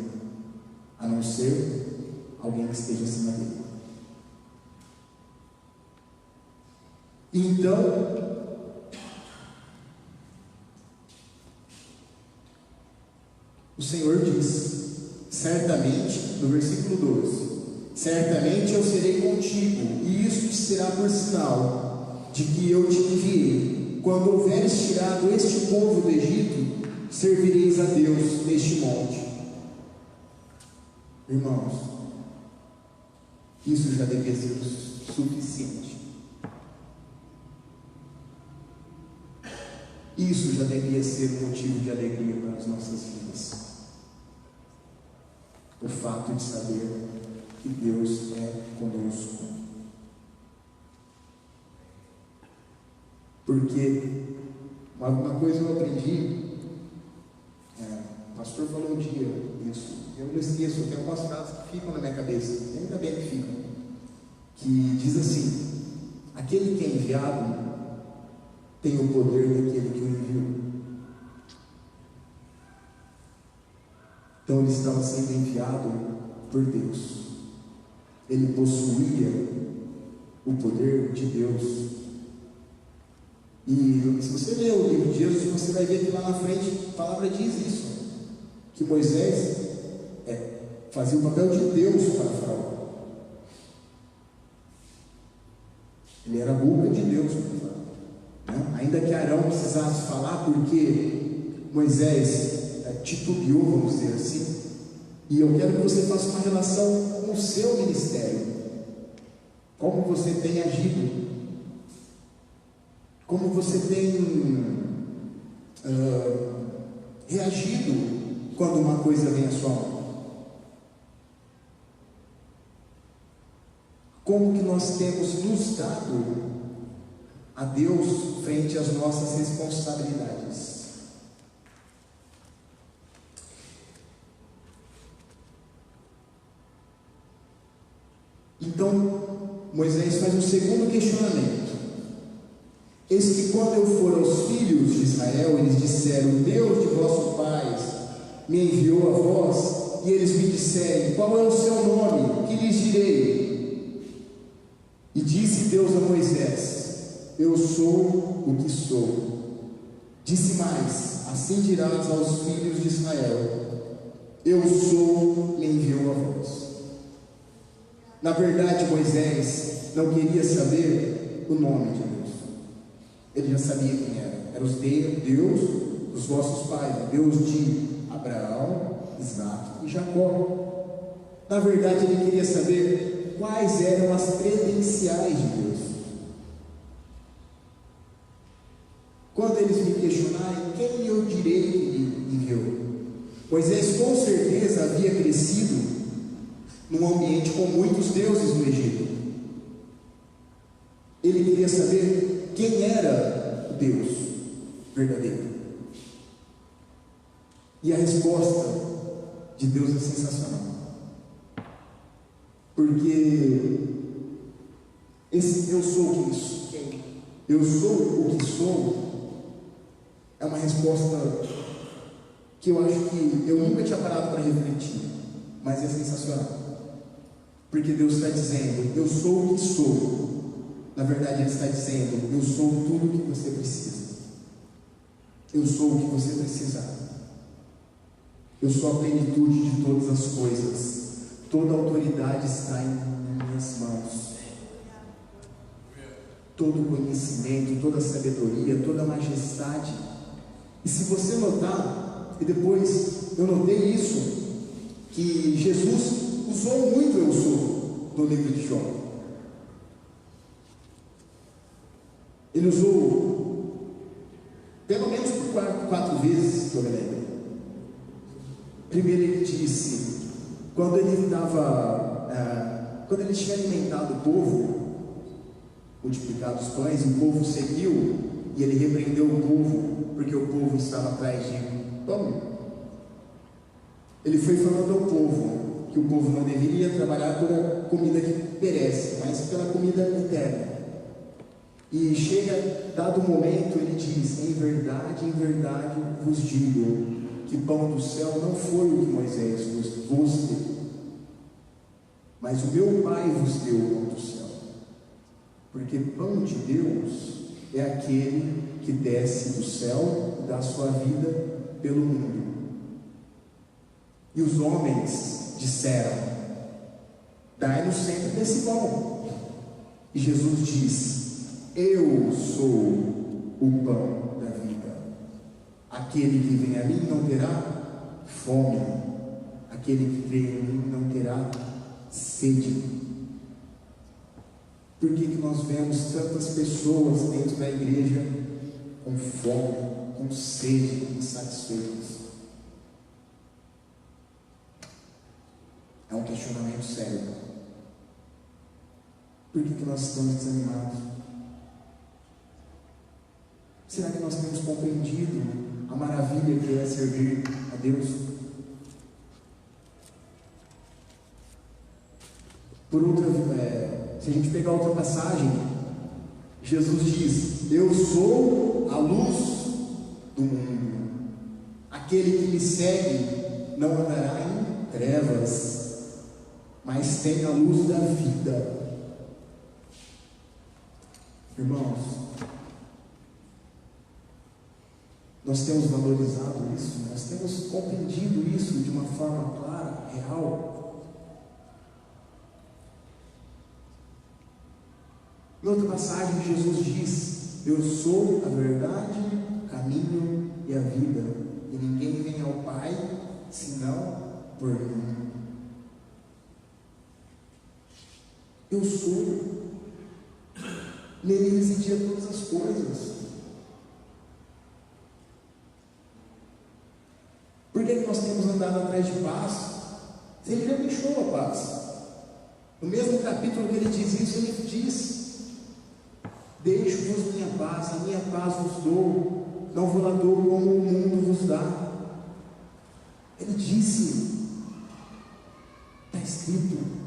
a não ser alguém que esteja acima dele. Então, o Senhor diz, certamente, no versículo 12: certamente eu serei contigo, e isto te será por sinal de que eu te enviei. Quando houveres tirado este povo do Egito, servireis a Deus neste monte. Irmãos, isso já devia ser o suficiente. Isso já devia ser um motivo de alegria para as nossas vidas. O fato de saber que Deus é conosco. Porque uma coisa eu aprendi, o pastor falou um dia isso, eu não esqueço, tem algumas frases que ficam na minha cabeça, ainda bem que ficam, que diz assim: aquele que é enviado tem o poder daquele que o enviou. Então ele estava sendo enviado por Deus. Ele possuía o poder de Deus. E se você ler o livro de Êxodo, você vai ver que lá na frente a palavra diz isso, que Moisés fazia o papel de Deus para Faraó. Ele era a boca de Deus para Faraó. Ainda que Arão precisasse falar, porque Moisés titubeou, vamos dizer assim. E eu quero que você faça uma relação com o seu ministério. Como você tem agido, como você tem reagido quando uma coisa vem à sua mão. Como que nós temos nos dado a Deus frente às nossas responsabilidades. Então, Moisés faz um segundo questionamento. Eis que quando eu for aos filhos de Israel, eles disseram: o Deus de vossos pais me enviou a vós, e eles me disserem: qual é o seu nome? Que lhes direi? E disse Deus a Moisés: eu sou o que sou. Disse mais: assim dirás aos filhos de Israel: eu sou, me enviou a vós. Na verdade, Moisés não queria saber o nome de Deus. Ele já sabia quem era. Era o Deus dos vossos pais, Deus de Abraão, Isaac e Jacó. Na verdade, ele queria saber quais eram as credenciais de Deus. Quando eles me questionarem, quem eu direi que ele enviou? Moisés com certeza havia crescido num ambiente com muitos deuses no Egito. Ele queria saber quem era o Deus verdadeiro. E a resposta de Deus é sensacional. Porque esse eu sou o que eu sou o que sou é uma resposta que eu acho que eu nunca tinha parado para refletir, mas é sensacional. Porque Deus está dizendo: eu sou o que sou. Na verdade, Ele está dizendo: eu sou tudo o que você precisa. Eu sou o que você precisar. Eu sou a plenitude de todas as coisas. Toda autoridade está em minhas mãos. Todo conhecimento, toda sabedoria, toda majestade. E se você notar, e depois eu notei isso, que Jesus usou muito eu sou no livro de João. Ele usou pelo menos por quatro vezes que eu me lembro. Primeiro ele disse, quando ele tinha alimentado o povo, multiplicado os pães, o povo seguiu, e ele repreendeu o povo, porque o povo estava atrás de pão. Ele foi falando ao povo, que o povo não deveria trabalhar pela comida que perece, mas pela comida eterna. E chega, dado o momento, ele diz, em verdade vos digo, que pão do céu não foi o que Moisés vos deu, mas o meu Pai vos deu o pão do céu. Porque pão de Deus é aquele que desce do céu e dá sua vida pelo mundo. E os homens disseram, dai-nos sempre desse pão. E Jesus diz, eu sou o pão da vida. Aquele que vem a mim não terá fome, aquele que vem a mim não terá sede. Por que nós vemos tantas pessoas dentro da igreja com fome, com sede, insatisfeitas? É um questionamento sério. Por que nós estamos desanimados? Será que nós temos compreendido a maravilha que é servir a Deus? Por outra, se a gente pegar outra passagem, Jesus diz, eu sou a luz do mundo. Aquele que me segue não andará em trevas, mas tem a luz da vida. Irmãos, nós temos valorizado isso, nós temos compreendido isso de uma forma clara, real. Em outra passagem, Jesus diz, eu sou a verdade, o caminho e a vida, e ninguém vem ao Pai, senão por mim. Eu sou, nele residia todas as coisas. Por que nós temos andado atrás de paz? Se ele já deixou a paz. No mesmo capítulo que ele diz isso, ele diz, deixo-vos minha paz, a minha paz vos dou, não vos la dou como o mundo vos dá. Ele disse, está escrito.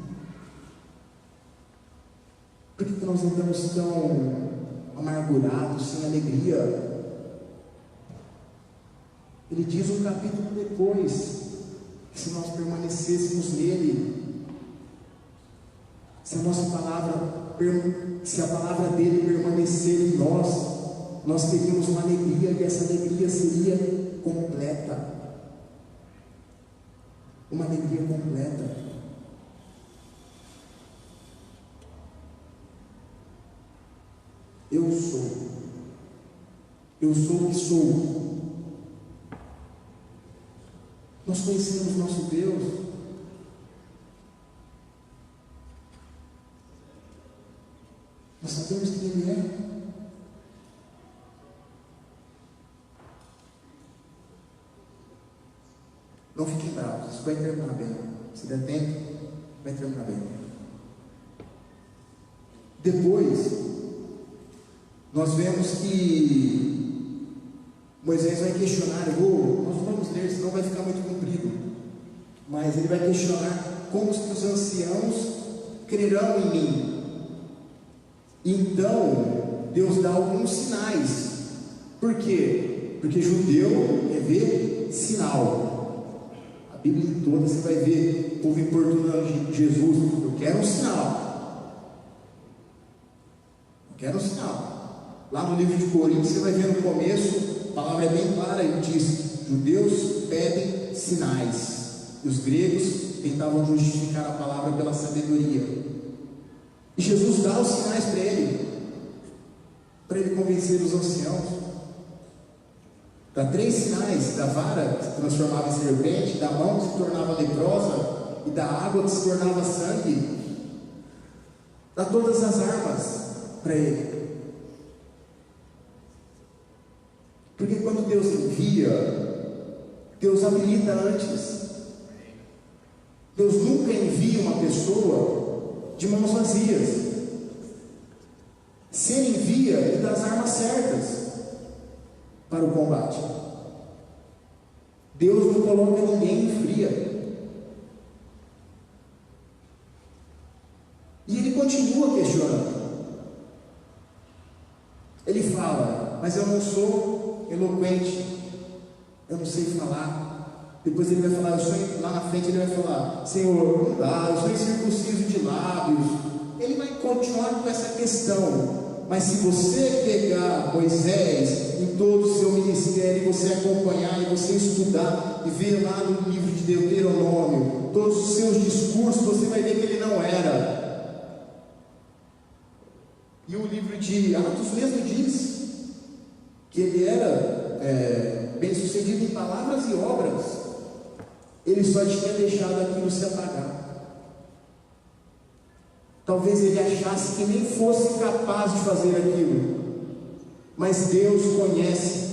Por que nós andamos tão amargurados, sem alegria? Ele diz um capítulo depois, que se nós permanecêssemos nele, se a palavra dele permanecer em nós, nós teríamos uma alegria, e essa alegria seria completa. Uma alegria completa. Eu sou o que sou. Nós conhecemos nosso Deus. Nós sabemos quem Ele é. Não fiquem bravos, isso vai terminar bem. Se der tempo, vai terminar bem. Depois, nós vemos que Moisés vai questionar, nós vamos ler, senão vai ficar muito comprido, mas ele vai questionar como que os anciãos crerão em mim. Então Deus dá alguns sinais. Por quê? Porque judeu quer ver sinal. A Bíblia toda você vai ver o povo importunando Jesus, eu quero um sinal, eu quero um sinal. Lá no livro de Coríntios você vai ver no começo, a palavra é bem clara, ele diz, judeus pedem sinais. E os gregos tentavam justificar a palavra pela sabedoria. E Jesus dá os sinais para ele convencer os anciãos. Dá 3 sinais: da vara que se transformava em serpente, da mão que se tornava leprosa e da água que se tornava sangue. Dá todas as armas para ele. Porque quando Deus envia, Deus habilita antes. Deus nunca envia uma pessoa de mãos vazias. Se Ele envia, Ele dá as armas certas para o combate. Deus não coloca ninguém em fria. E ele continua questionando. Ele fala: mas eu não sou eloquente, eu não sei falar. Depois ele vai falar, lá na frente ele vai falar: Senhor, não dá, eu sou incircunciso de lábios. Ele vai continuar com essa questão. Mas se você pegar Moisés em todo o seu ministério, e você acompanhar, e você estudar, e ver lá no livro de Deuteronômio, todos os seus discursos, você vai ver que ele não era. E o livro de Atos mesmo diz que ele era bem sucedido em palavras e obras. Ele só tinha deixado aquilo se apagar. Talvez ele achasse que nem fosse capaz de fazer aquilo. Mas Deus conhece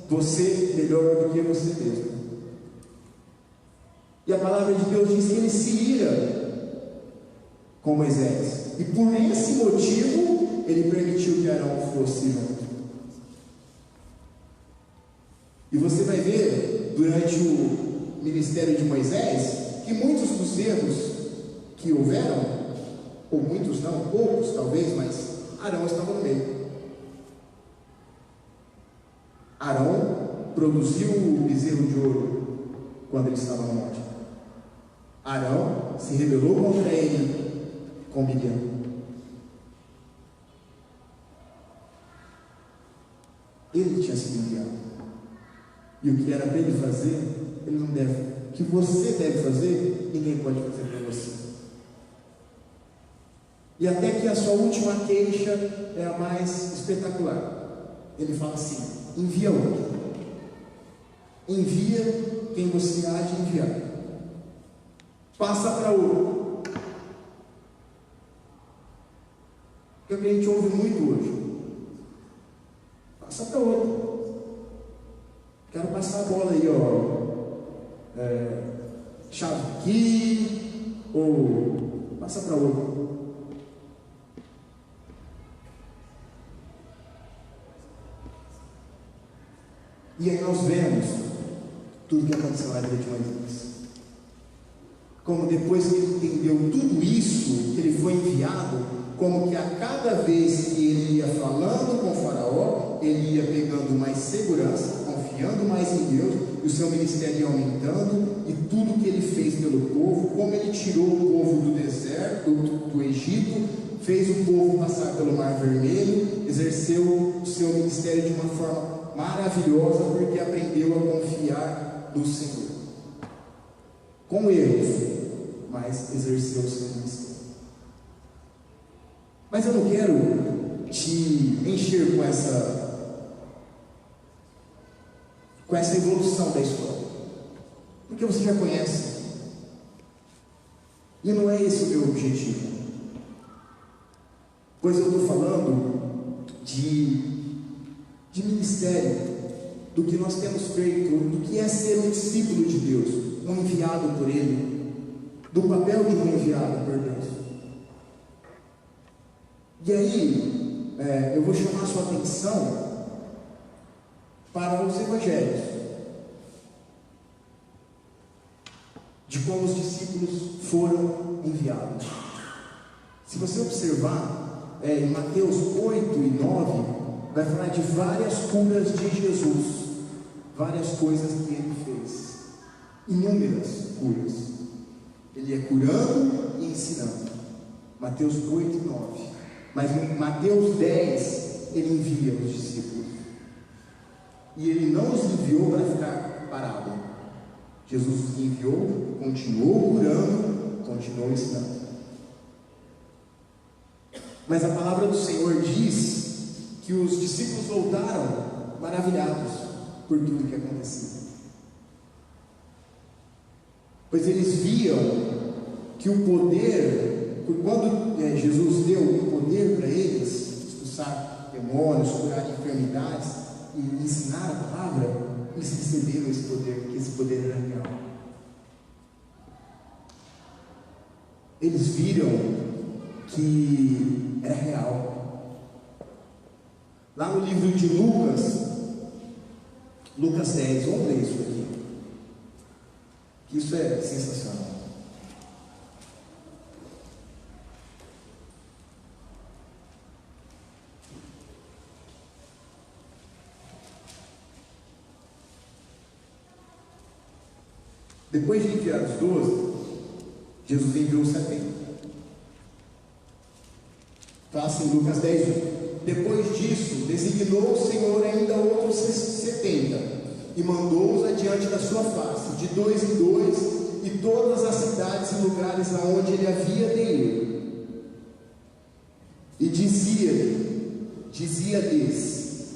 você melhor do que você mesmo. E a palavra de Deus diz que ele se ira com Moisés. E por esse motivo, ele permitiu que Arão fosse junto. E você vai ver, durante o ministério de Moisés, que muitos dos erros que houveram, ou muitos não, poucos talvez, mas Arão estava no meio. Arão produziu o bezerro de ouro quando ele estava no monte. Arão se rebelou contra ele com Miriam. Ele tinha sido enviado. E o que era para ele fazer, ele não deve. O que você deve fazer, ninguém pode fazer para você. E até que a sua última queixa é a mais espetacular. Ele fala assim: envia outro. Envia quem você há de enviar. Passa para outro. Que é o que a gente ouve muito hoje. Passa para outro. Quero passar a bola aí, ó. Chave aqui. Ou passa para outro. E aí nós vemos tudo que aconteceu na vida de Moisés. Como depois que ele entendeu tudo isso, que ele foi enviado, como que a cada vez que ele ia falando com o faraó, ele ia pegando mais segurança, confiando mais em Deus, e o seu ministério ia aumentando, e tudo que ele fez pelo povo, como ele tirou o povo do deserto, do Egito, fez o povo passar pelo Mar Vermelho, exerceu o seu ministério de uma forma maravilhosa, porque aprendeu a confiar no Senhor. Com erros, mas exerceu o seu ministério. Mas eu não quero te encher com essa evolução da história, porque você já conhece, e não é esse o meu objetivo. Pois eu estou falando de ministério, do que nós temos feito, do que é ser um discípulo de Deus, um enviado por Ele, do papel de um enviado por Deus. E aí, eu vou chamar a sua atenção para os evangelhos, de como os discípulos foram enviados. Se você observar, em Mateus 8 e 9, vai falar de várias curas de Jesus, várias coisas que ele fez, inúmeras curas. Ele ia curando e ensinando. Mateus 8 e 9. Mas em Mateus 10, ele envia os discípulos. E ele não os enviou para ficar parado. Jesus os enviou, continuou curando, continuou ensinando. Mas a palavra do Senhor diz que os discípulos voltaram maravilhados por tudo que acontecia. Pois eles viam que o poder, quando Jesus deu o poder para eles, expulsar demônios, curar enfermidades e ensinar a palavra, eles receberam esse poder, que esse poder era real. Eles viram que era real. Lá no livro de Lucas 10, vamos ler isso aqui, que isso é sensacional. Depois de enviar os 12, Jesus enviou 70. Está assim, Lucas 10, 1. Depois disso, designou o Senhor ainda outros 70 e mandou-os adiante da sua face, de 2 em 2, e todas as cidades e lugares aonde ele havia de ir. E dizia-lhes: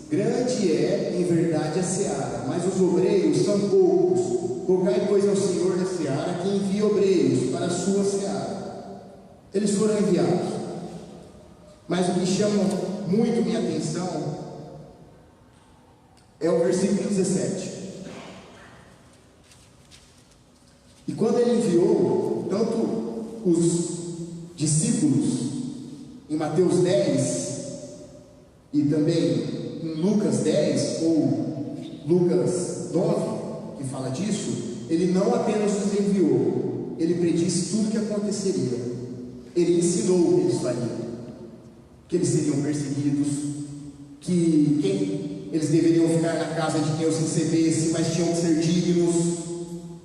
grande é em verdade a seara, mas os obreiros são poucos. Rogai, pois, ao Senhor da seara que envie obreiros para a sua seara. Eles foram enviados. Mas o que chama muito minha atenção é o versículo 17. E quando ele enviou tanto os discípulos em Mateus 10 e também em Lucas 10 ou Lucas 9, que fala disso, ele não apenas os enviou, ele predisse tudo o que aconteceria. Ele ensinou o que eles fariam, que eles seriam perseguidos, que eles deveriam ficar na casa de quem os recebesse, mas tinham que ser dignos,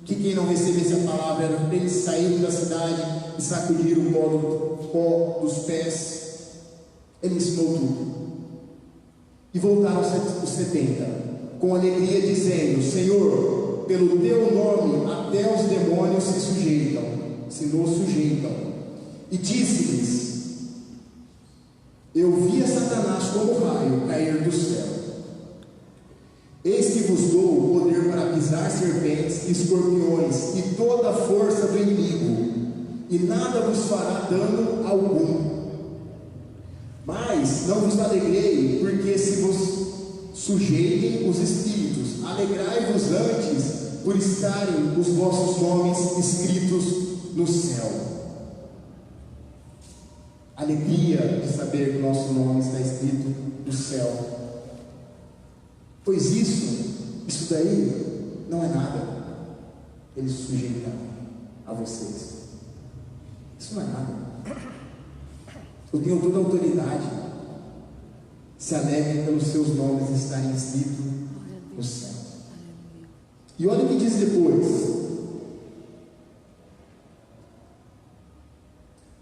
que quem não recebesse a palavra era para eles saírem da cidade e sacudir o pó dos pés. Ele ensinou tudo. E voltaram os 70, com alegria, dizendo: Senhor, pelo teu nome até os demônios se nos sujeitam. E disse-lhes: eu via Satanás como raio cair do céu. Eis que vos dou o poder para pisar serpentes e escorpiões e toda a força do inimigo, e nada vos fará dano algum. Mas não vos alegrei, porque se vos sujeitem os espíritos, alegrai-vos antes por estarem os vossos nomes escritos no céu. Alegria de saber que o nosso nome está escrito no céu. Pois isso daí não é nada. Eles se sujeitam a vocês. Isso não é nada. Eu tenho toda a autoridade. Se alegrem pelos seus nomes estarem escritos no céu. E olha o que diz depois.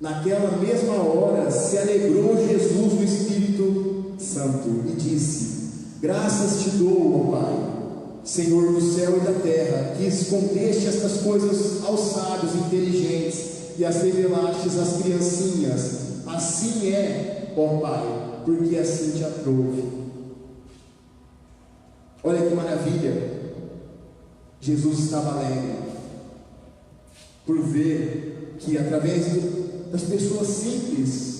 Naquela mesma hora se alegrou Jesus no Espírito Santo e disse: graças te dou, ó Pai, Senhor do céu e da terra, que escondeste estas coisas aos sábios e inteligentes e as revelastes às criancinhas. Assim é, ó Pai, porque assim te aprouve. Olha que maravilha. Jesus estava alegre por ver que através das pessoas simples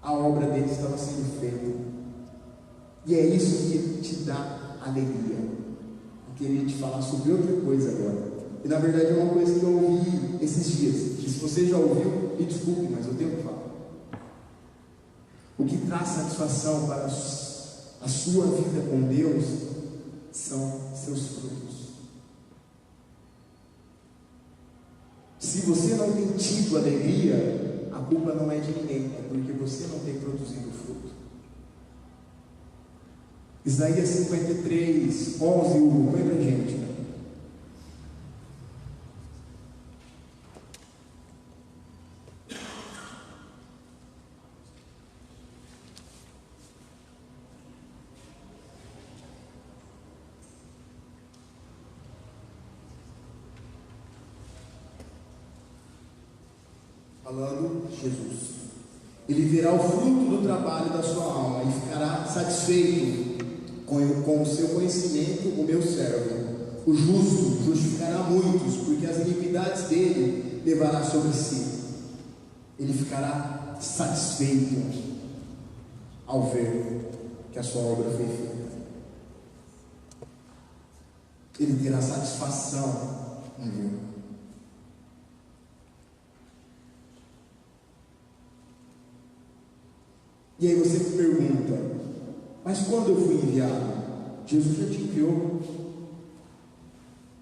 a obra dele estava sendo feita. E é isso que te dá alegria. Eu queria te falar sobre outra coisa agora. E na verdade é uma coisa que eu ouvi esses dias. E se você já ouviu, me desculpe, mas eu tenho que falar. O que traz satisfação para a sua vida com Deus são seus frutos. Se você não tem tido alegria, a culpa não é de ninguém, é porque você não tem produzido fruto. Isaías 53, 11, Hugo, põe pra gente. falando Jesus. Ele verá o fruto do trabalho da sua alma e ficará satisfeito com o seu conhecimento, o meu servo. O justo justificará muitos, porque as iniquidades dele levará sobre si. Ele ficará satisfeito ao ver que a sua obra foi feita. Ele terá satisfação em ver. E aí você me pergunta, mas quando eu fui enviado? Jesus já te enviou.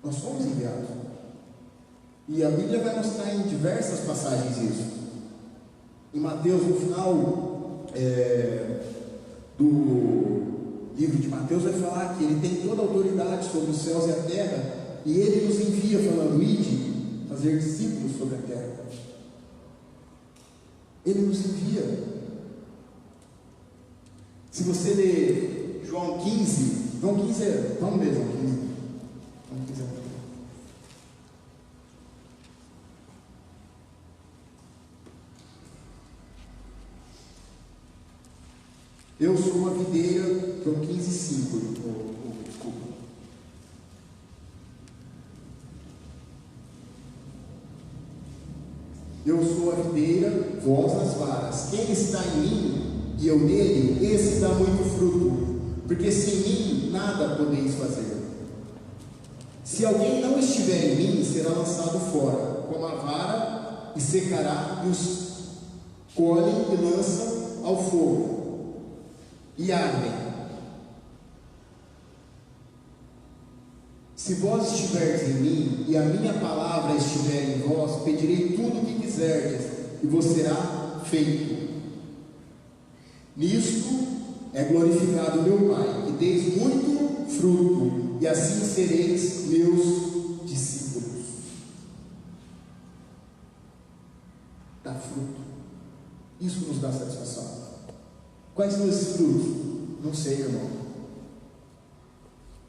Nós fomos enviados. E a Bíblia vai mostrar em diversas passagens isso. Em Mateus, no final do livro de Mateus, vai falar que ele tem toda a autoridade sobre os céus e a terra, e ele nos envia falando: ide fazer discípulos sobre a terra. Ele nos envia. Se você ler João 15, vamos ler João 15. João 15 é eu sou uma videira, João 15, 5. Desculpa. Eu sou a videira, vós as varas. Quem está em mim e eu nele, esse dá muito fruto, porque sem mim nada podeis fazer. Se alguém não estiver em mim, será lançado fora, como a vara, e secará, e os colhem e lançam ao fogo, e ardem. Se vós estiverdes em mim, e a minha palavra estiver em vós, pedirei tudo o que quiserdes, e vos será feito. Nisto é glorificado o meu Pai, que deis muito fruto, e assim sereis meus discípulos. Dá fruto. Isso nos dá satisfação. Quais são esses frutos? Não sei, irmão.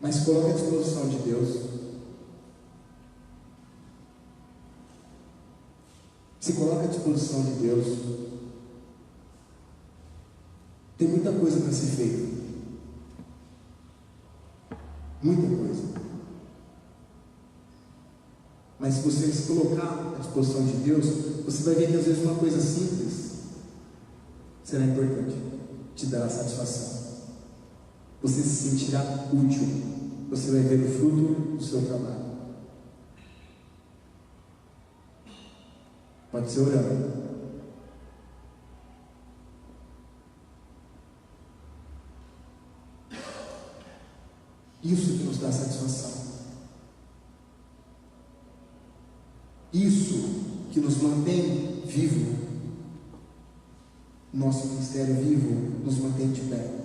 Mas coloque à disposição de Deus. Se coloque à disposição de Deus. Tem muita coisa para ser feita. Muita coisa. Mas se você se colocar à disposição de Deus, você vai ver que às vezes uma coisa simples será importante, te dará satisfação. Você se sentirá útil. Você vai ver o fruto do seu trabalho. Pode ser orando. Isso que nos dá satisfação. Isso que nos mantém vivo. Nosso ministério vivo nos mantém de pé.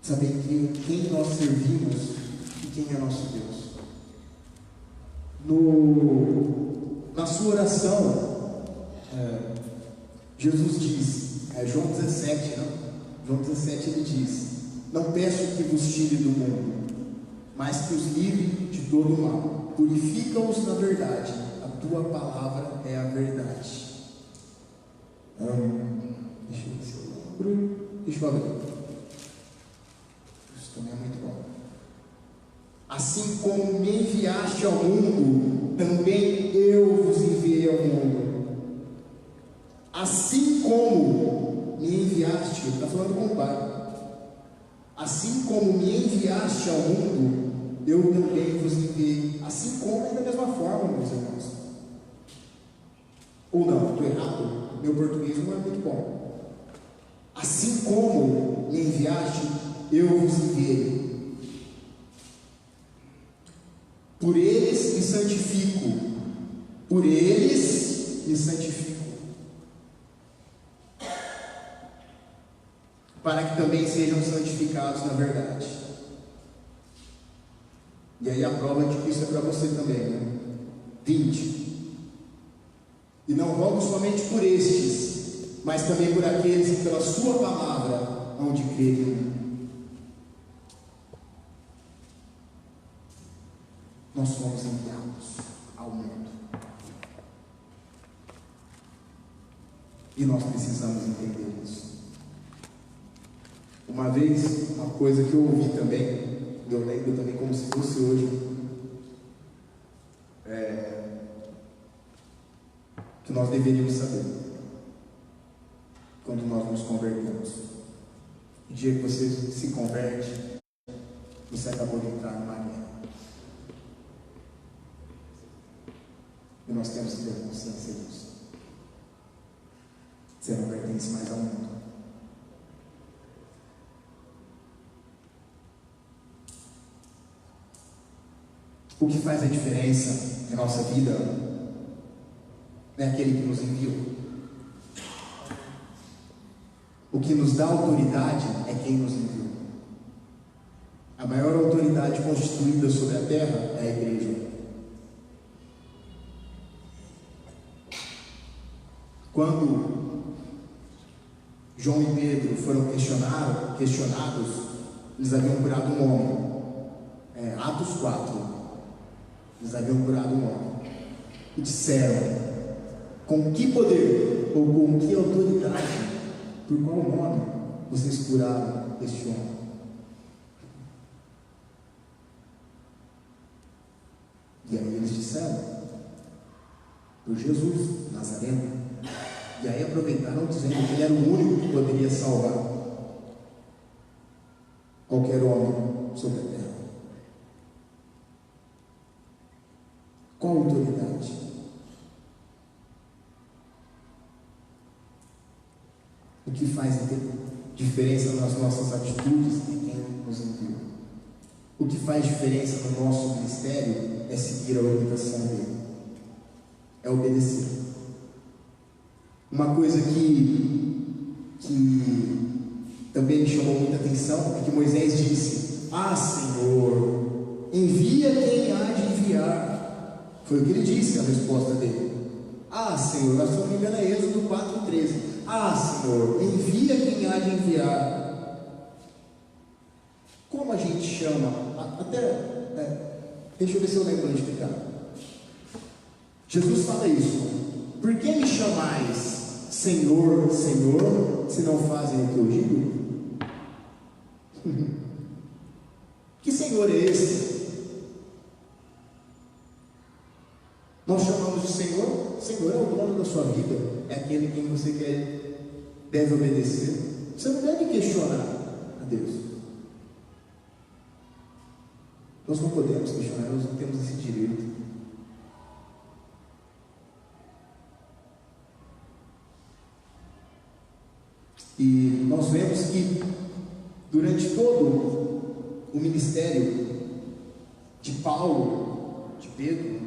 Saber quem nós servimos e quem é nosso Deus. Na sua oração, Jesus diz, João 17, não? João 17 ele diz: não peço que vos tire do mundo, mas que os livre de todo o mal. Purifica-os na verdade, a tua palavra é a verdade. Deixa eu ver se eu lembro. Deixa eu abrir. Isso também é muito bom. Assim como me enviaste ao mundo, também eu vos enviei ao mundo. Assim como me enviaste, está falando com o Pai. Assim como me enviaste ao mundo, eu também vos enviei. Assim como é da mesma forma, meus irmãos. Ou não, estou errado? Meu português não é muito bom. Assim como me enviaste, eu vos enviei. Por eles me santifico. Por eles me santifico. Para que também sejam santificados na verdade. E aí a prova de que isso é para você também, né? 20. E não rogo somente por estes, mas também por aqueles que pela sua palavra hão de crer em mim. Nós somos enviados ao mundo. E nós precisamos entender isso. Uma vez, uma coisa que eu ouvi também, eu lembro também como se fosse hoje, que nós deveríamos saber quando nós nos convertemos. O dia que você se converte, você acabou de entrar numa guerra. E nós temos que ter consciência disso. Você não pertence mais ao mundo. O que faz a diferença em nossa vida é aquele que nos enviou. O que nos dá autoridade é quem nos enviou. A maior autoridade constituída sobre a terra é a igreja. Quando João e Pedro foram questionados, eles haviam curado um homem. Atos 4. Eles haviam curado um homem. E disseram: com que poder ou com que autoridade, por qual nome vocês curaram este homem? E aí eles disseram: por Jesus Nazareno. E aí aproveitaram dizendo que ele era o único que poderia salvar qualquer homem sobre a terra. Qual autoridade? O que faz diferença nas nossas atitudes é quem nos enviou. O que faz diferença no nosso ministério é seguir a orientação dele, é obedecer. Uma coisa que também me chamou muita atenção é que Moisés disse: ah, Senhor, envia quem há de enviar. Foi o que ele disse, a resposta dele. Ah, Senhor, se não me engano é Êxodo 4:13. Ah, Senhor, envia quem há de enviar. Como a gente chama? Deixa eu ver se eu lembro de explicar. Jesus fala isso: por que me chamais Senhor, Senhor, se não fazem o que eu digo? Que Senhor é esse? Nós chamamos de Senhor. Senhor é o dono da sua vida, é aquele quem você deve obedecer. Você não deve questionar a Deus. Nós não podemos questionar, nós não temos esse direito. E nós vemos que durante todo o ministério de Paulo, de Pedro,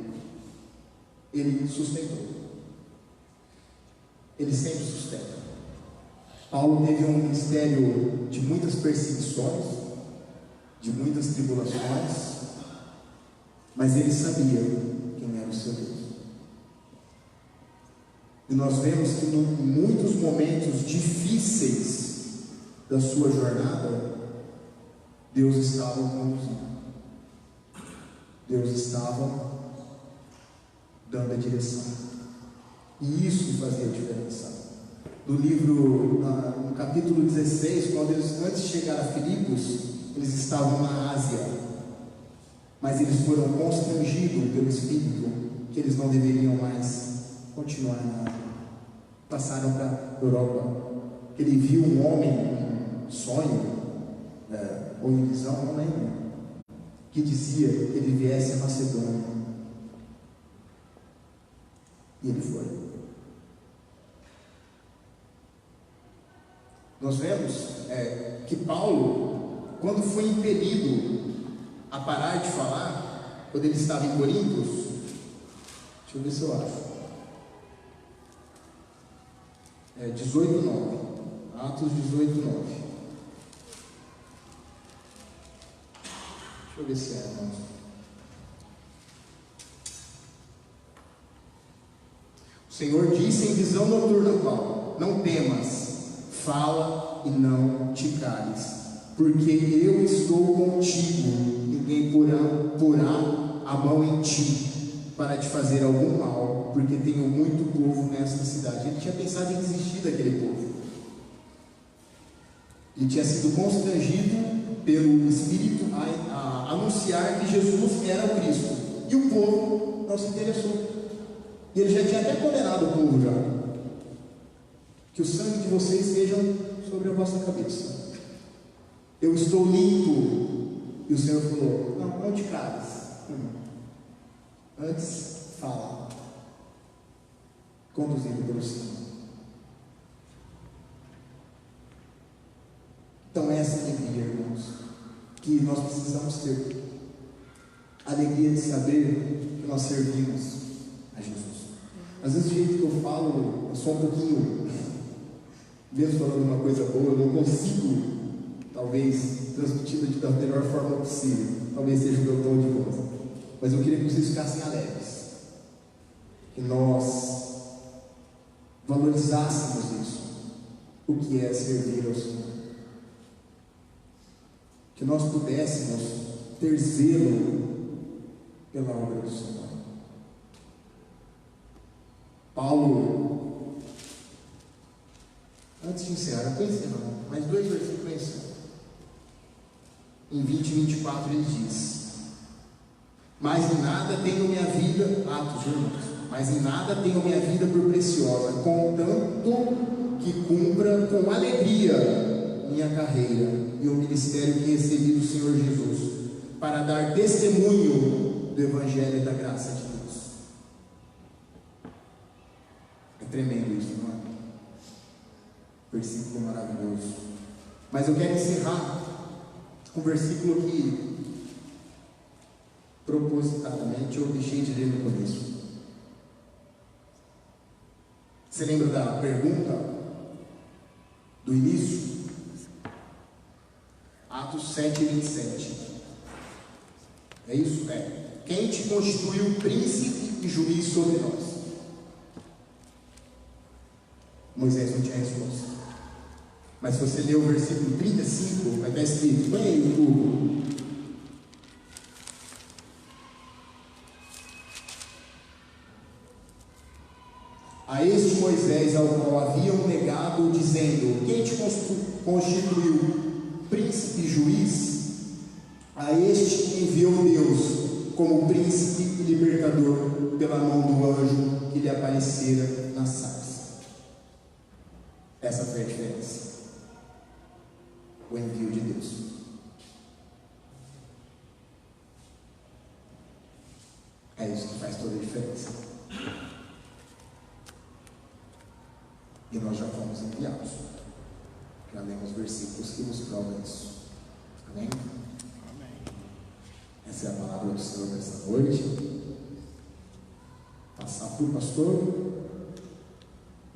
ele sustentou. Ele sempre sustenta. Paulo teve um ministério de muitas perseguições, de muitas tribulações, mas ele sabia quem era o seu Deus. E nós vemos que em muitos momentos difíceis da sua jornada, Deus estava o conduzindo. Deus estava dando a direção. E isso fazia a diferença. No livro, no capítulo 16, quando eles, antes de chegar a Filipos, eles estavam na Ásia, mas eles foram constrangidos pelo Espírito que eles não deveriam mais continuar na Ásia. Passaram para a Europa. Ele viu um homem, um sonho, ou em visão, não lembro, que dizia que ele viesse a Macedônia. E ele foi. Nós vemos que Paulo, quando foi impelido a parar de falar, quando ele estava em Coríntios, deixa eu ver se eu acho. 18:9. Atos 18:9. Deixa eu ver se é, irmãos. O Senhor disse em visão noturna, Paulo: não temas, fala e não te cales, porque eu estou contigo, ninguém porá a mão em ti. para te fazer algum mal, porque tenho muito povo nesta cidade. Ele tinha pensado em desistir daquele povo. Ele tinha sido constrangido pelo Espírito a anunciar que Jesus era o Cristo. E o povo não se interessou. E ele já tinha até condenado o povo já. Que o sangue de vocês seja sobre a vossa cabeça. Eu estou limpo. E o Senhor falou: não te cares. Antes, fala. Conduzido pelo Senhor. Então essa alegria, irmãos, que nós precisamos ter. A alegria de saber que nós servimos a Jesus. Às vezes o jeito que eu falo, eu sou um pouquinho, mesmo falando uma coisa boa, eu não consigo, talvez, transmitir da melhor forma possível. Talvez seja o meu tom de voz. Mas eu queria que vocês ficassem alegres. Que nós valorizássemos isso. O que é servir ao Senhor. Que nós pudéssemos ter zelo pela obra do Senhor. Paulo, antes de encerrar, eu estou encerrando, mais 2 versículos eu encerro. Em 20 e 24 ele diz: mas em nada tenho minha vida, Atos, irmãos, mas em nada tenho minha vida por preciosa, contanto que cumpra com alegria minha carreira e o ministério que recebi do Senhor Jesus, para dar testemunho do Evangelho da graça de Deus. É tremendo isso, não é? Versículo maravilhoso. Mas eu quero encerrar com um versículo que propositadamente eu deixei de ler no começo. Você lembra da pergunta do início? Atos 7:27. É isso? É. Quem te constituiu príncipe e juiz sobre nós? Moisés não tinha resposta. Mas se você ler o versículo 35, vai estar escrito: põe aí o Google. A este Moisés, ao qual haviam negado, dizendo: quem te constituiu príncipe e juiz? A este enviou Deus como príncipe e libertador pela mão do anjo que lhe aparecera na sarça. Essa foi a diferença. O envio de Deus. É isso que faz toda a diferença. E nós já fomos enviados. Já lemos versículos que nos provam isso. Amém? Essa é a palavra do Senhor nessa noite. Passar por pastor.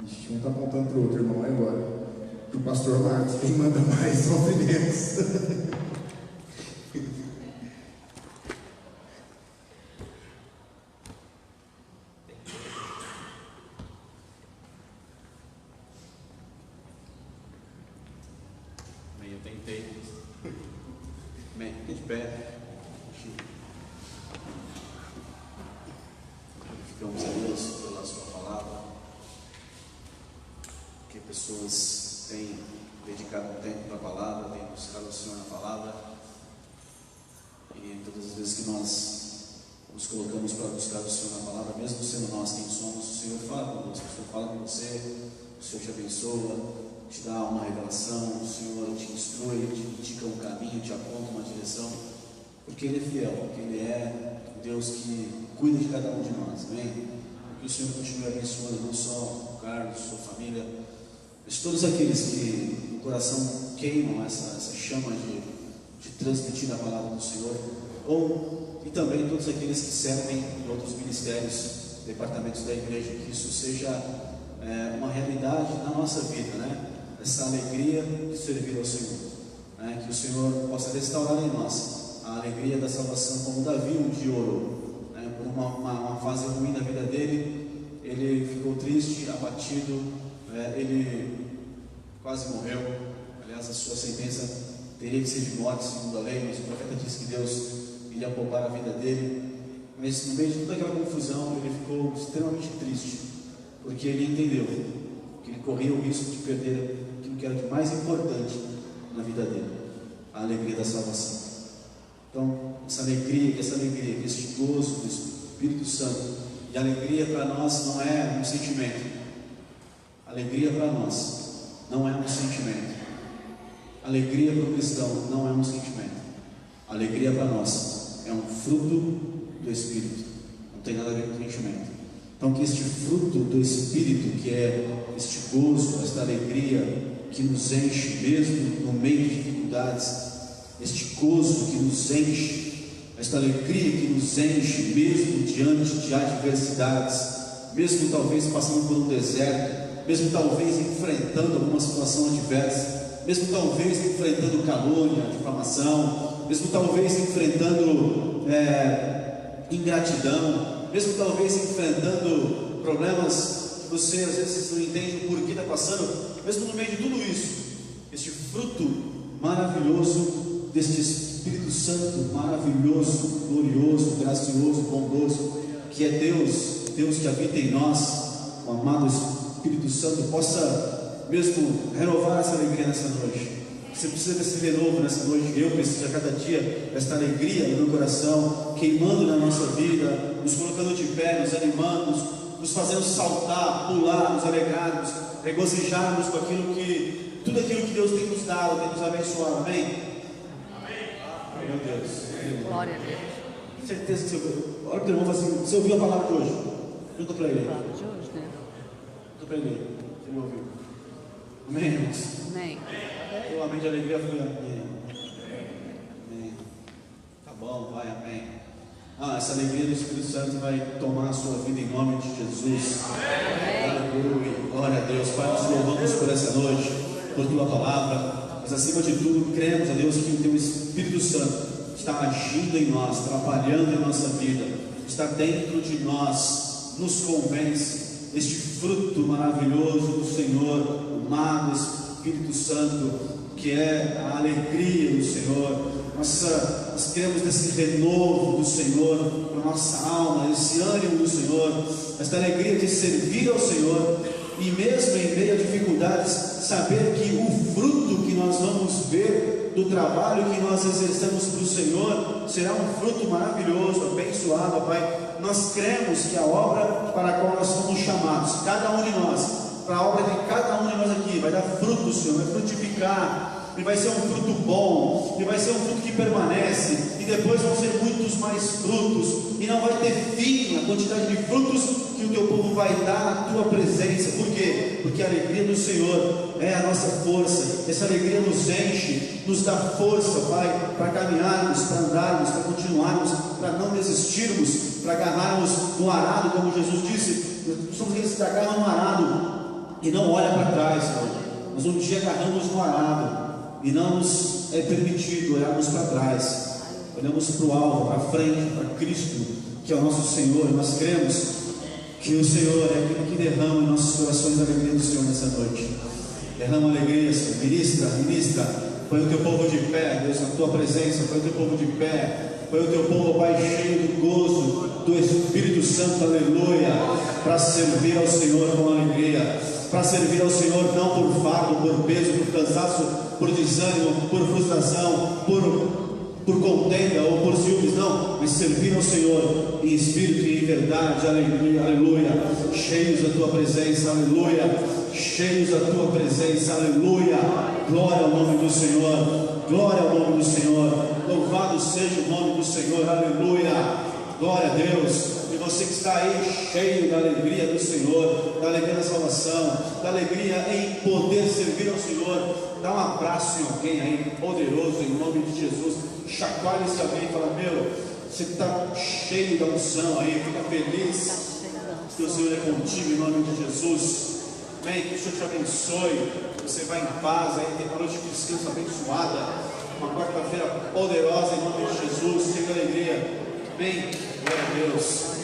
Ixi, um está apontando para o outro irmão agora. Para o pastor Marcos, quem manda mais sofre menos. Eu tentei. Amém. Fique de pé. Ficamos a Deus pela sua palavra. Que pessoas têm dedicado um tempo para a palavra, têm buscado o Senhor na palavra. E todas as vezes que nós nos colocamos para buscar o Senhor na palavra, mesmo sendo nós quem somos, o Senhor fala conosco, o Senhor fala com você, o Senhor te abençoa, te dá uma revelação, o Senhor te instrui, te indica um caminho, te aponta uma direção, porque Ele é fiel, porque Ele é o Deus que cuida de cada um de nós, amém? Que o Senhor continue abençoando não só o Carlos, sua família, mas todos aqueles que no coração queimam essa chama de transmitir a palavra do Senhor, e também todos aqueles que servem em outros ministérios, departamentos da igreja, que isso seja uma realidade na nossa vida, né? Essa alegria de servir ao Senhor, né? Que o Senhor possa restaurar em nós a alegria da salvação, como Davi um dia orou, né? Por uma fase ruim da vida dele, ele ficou triste, abatido, ele quase morreu. Aliás, a sua sentença teria que ser de morte segundo a lei, mas o profeta disse que Deus iria poupar a vida dele, Mas no meio de toda aquela confusão, ele ficou extremamente triste, porque ele entendeu que ele corria o risco de perder aquilo que era de mais importante na vida dele, a alegria da salvação. Então, essa alegria, este gozo do Espírito Santo, e alegria para nós não é um sentimento. Alegria para nós não é um sentimento. Alegria para o cristão não é um sentimento. Alegria para nós é um fruto do Espírito. Não tem nada a ver com sentimento. Então, que este fruto do Espírito, que é este gozo, esta alegria que nos enche mesmo no meio de dificuldades, este gozo que nos enche, esta alegria que nos enche mesmo diante de adversidades, mesmo talvez passando por um deserto, mesmo talvez enfrentando alguma situação adversa, mesmo talvez enfrentando calúnia, difamação, mesmo talvez enfrentando ingratidão, mesmo talvez enfrentando problemas que você às vezes não entende o porquê está passando, mesmo no meio de tudo isso, este fruto maravilhoso deste Espírito Santo, maravilhoso, glorioso, gracioso, bondoso, que é Deus que habita em nós, o amado Espírito Santo, possa mesmo renovar essa alegria nessa noite. Você precisa desse renovo nessa noite. Eu preciso a cada dia desta alegria no meu coração, queimando na nossa vida, nos colocando de pé, nos animando, nos fazendo saltar, pular, nos alegrarmos, regozijarmos com tudo aquilo que Deus tem nos dado, tem nos abençoado. Amém? Meu Deus. Glória a Deus. Certeza que você ouviu. Olha para o irmão, assim, você ouviu a palavra de hoje? Junta para ele. Palavra de hoje, né? Junta para ele. Você não ouviu? Amém, irmãos? Amém. O amém de alegria foi amém. Amém. Tá bom, vai, amém. Essa alegria do Espírito Santo vai tomar a sua vida em nome de Jesus. Aleluia. Glória a Deus. Pai, nós louvamos por essa noite, por tua palavra. Mas acima de tudo, cremos a Deus que o teu Espírito Santo está agindo em nós, trabalhando em nossa vida, está dentro de nós, nos convence. Este fruto maravilhoso do Senhor, o amado Espírito Santo, que é a alegria do Senhor. Nós queremos desse renovo do Senhor para a nossa alma, esse ânimo do Senhor, esta alegria de servir ao Senhor, e mesmo em meio a dificuldades, saber que o fruto que nós vamos ver do trabalho que nós exercemos para o Senhor será um fruto maravilhoso, abençoado, Pai. Nós cremos que a obra para a qual nós somos chamados, cada um de nós, para a obra de cada um de nós aqui, vai dar fruto, Senhor, vai frutificar, e vai ser um fruto bom, e vai ser um fruto que permanece, e depois vão ser muitos mais frutos, e não vai ter fim a quantidade de frutos que o teu povo vai dar na tua presença. Por quê? Porque a alegria do Senhor é a nossa força. Essa alegria nos enche, nos dá força, Pai, para caminharmos, para andarmos, para continuarmos, para não desistirmos, para agarrarmos no arado, como Jesus disse. Nós somos aqueles que agarram no arado e não olham para trás, Senhor. Nós um dia agarramos no arado e não nos é permitido olharmos para trás. Olhamos para o alvo, para frente, para Cristo, que é o nosso Senhor. Nós cremos que o Senhor é aquele que derrama em nossos corações a alegria do Senhor nessa noite. Derrama alegria, Senhor. Ministra, põe o teu povo de pé, Deus, na tua presença. Põe o teu povo de pé, põe o teu povo, Pai, cheio do gozo do Espírito Santo, aleluia, para servir ao Senhor com alegria, para servir ao Senhor não por fardo, por peso, por cansaço, por desânimo, por frustração, por contenda ou por ciúmes, não, mas servir ao Senhor em espírito e em verdade, alegria, aleluia, cheios da tua presença, aleluia, cheios da tua presença, aleluia, glória ao nome do Senhor, glória ao nome do Senhor, louvado seja o nome do Senhor, aleluia, glória a Deus. E você que está aí cheio da alegria do Senhor, da alegria da salvação, da alegria em poder servir ao Senhor, dá um abraço em alguém aí, poderoso, em nome de Jesus. Chacoalhe esse alguém e fala: meu, você está cheio da unção aí, fica feliz que o Senhor é contigo, em nome de Jesus. Amém, que o Senhor te abençoe, você vai em paz aí, tem uma noite de descanso abençoada, uma quarta-feira poderosa, em nome de Jesus, cheia de alegria. Amém, glória a Deus.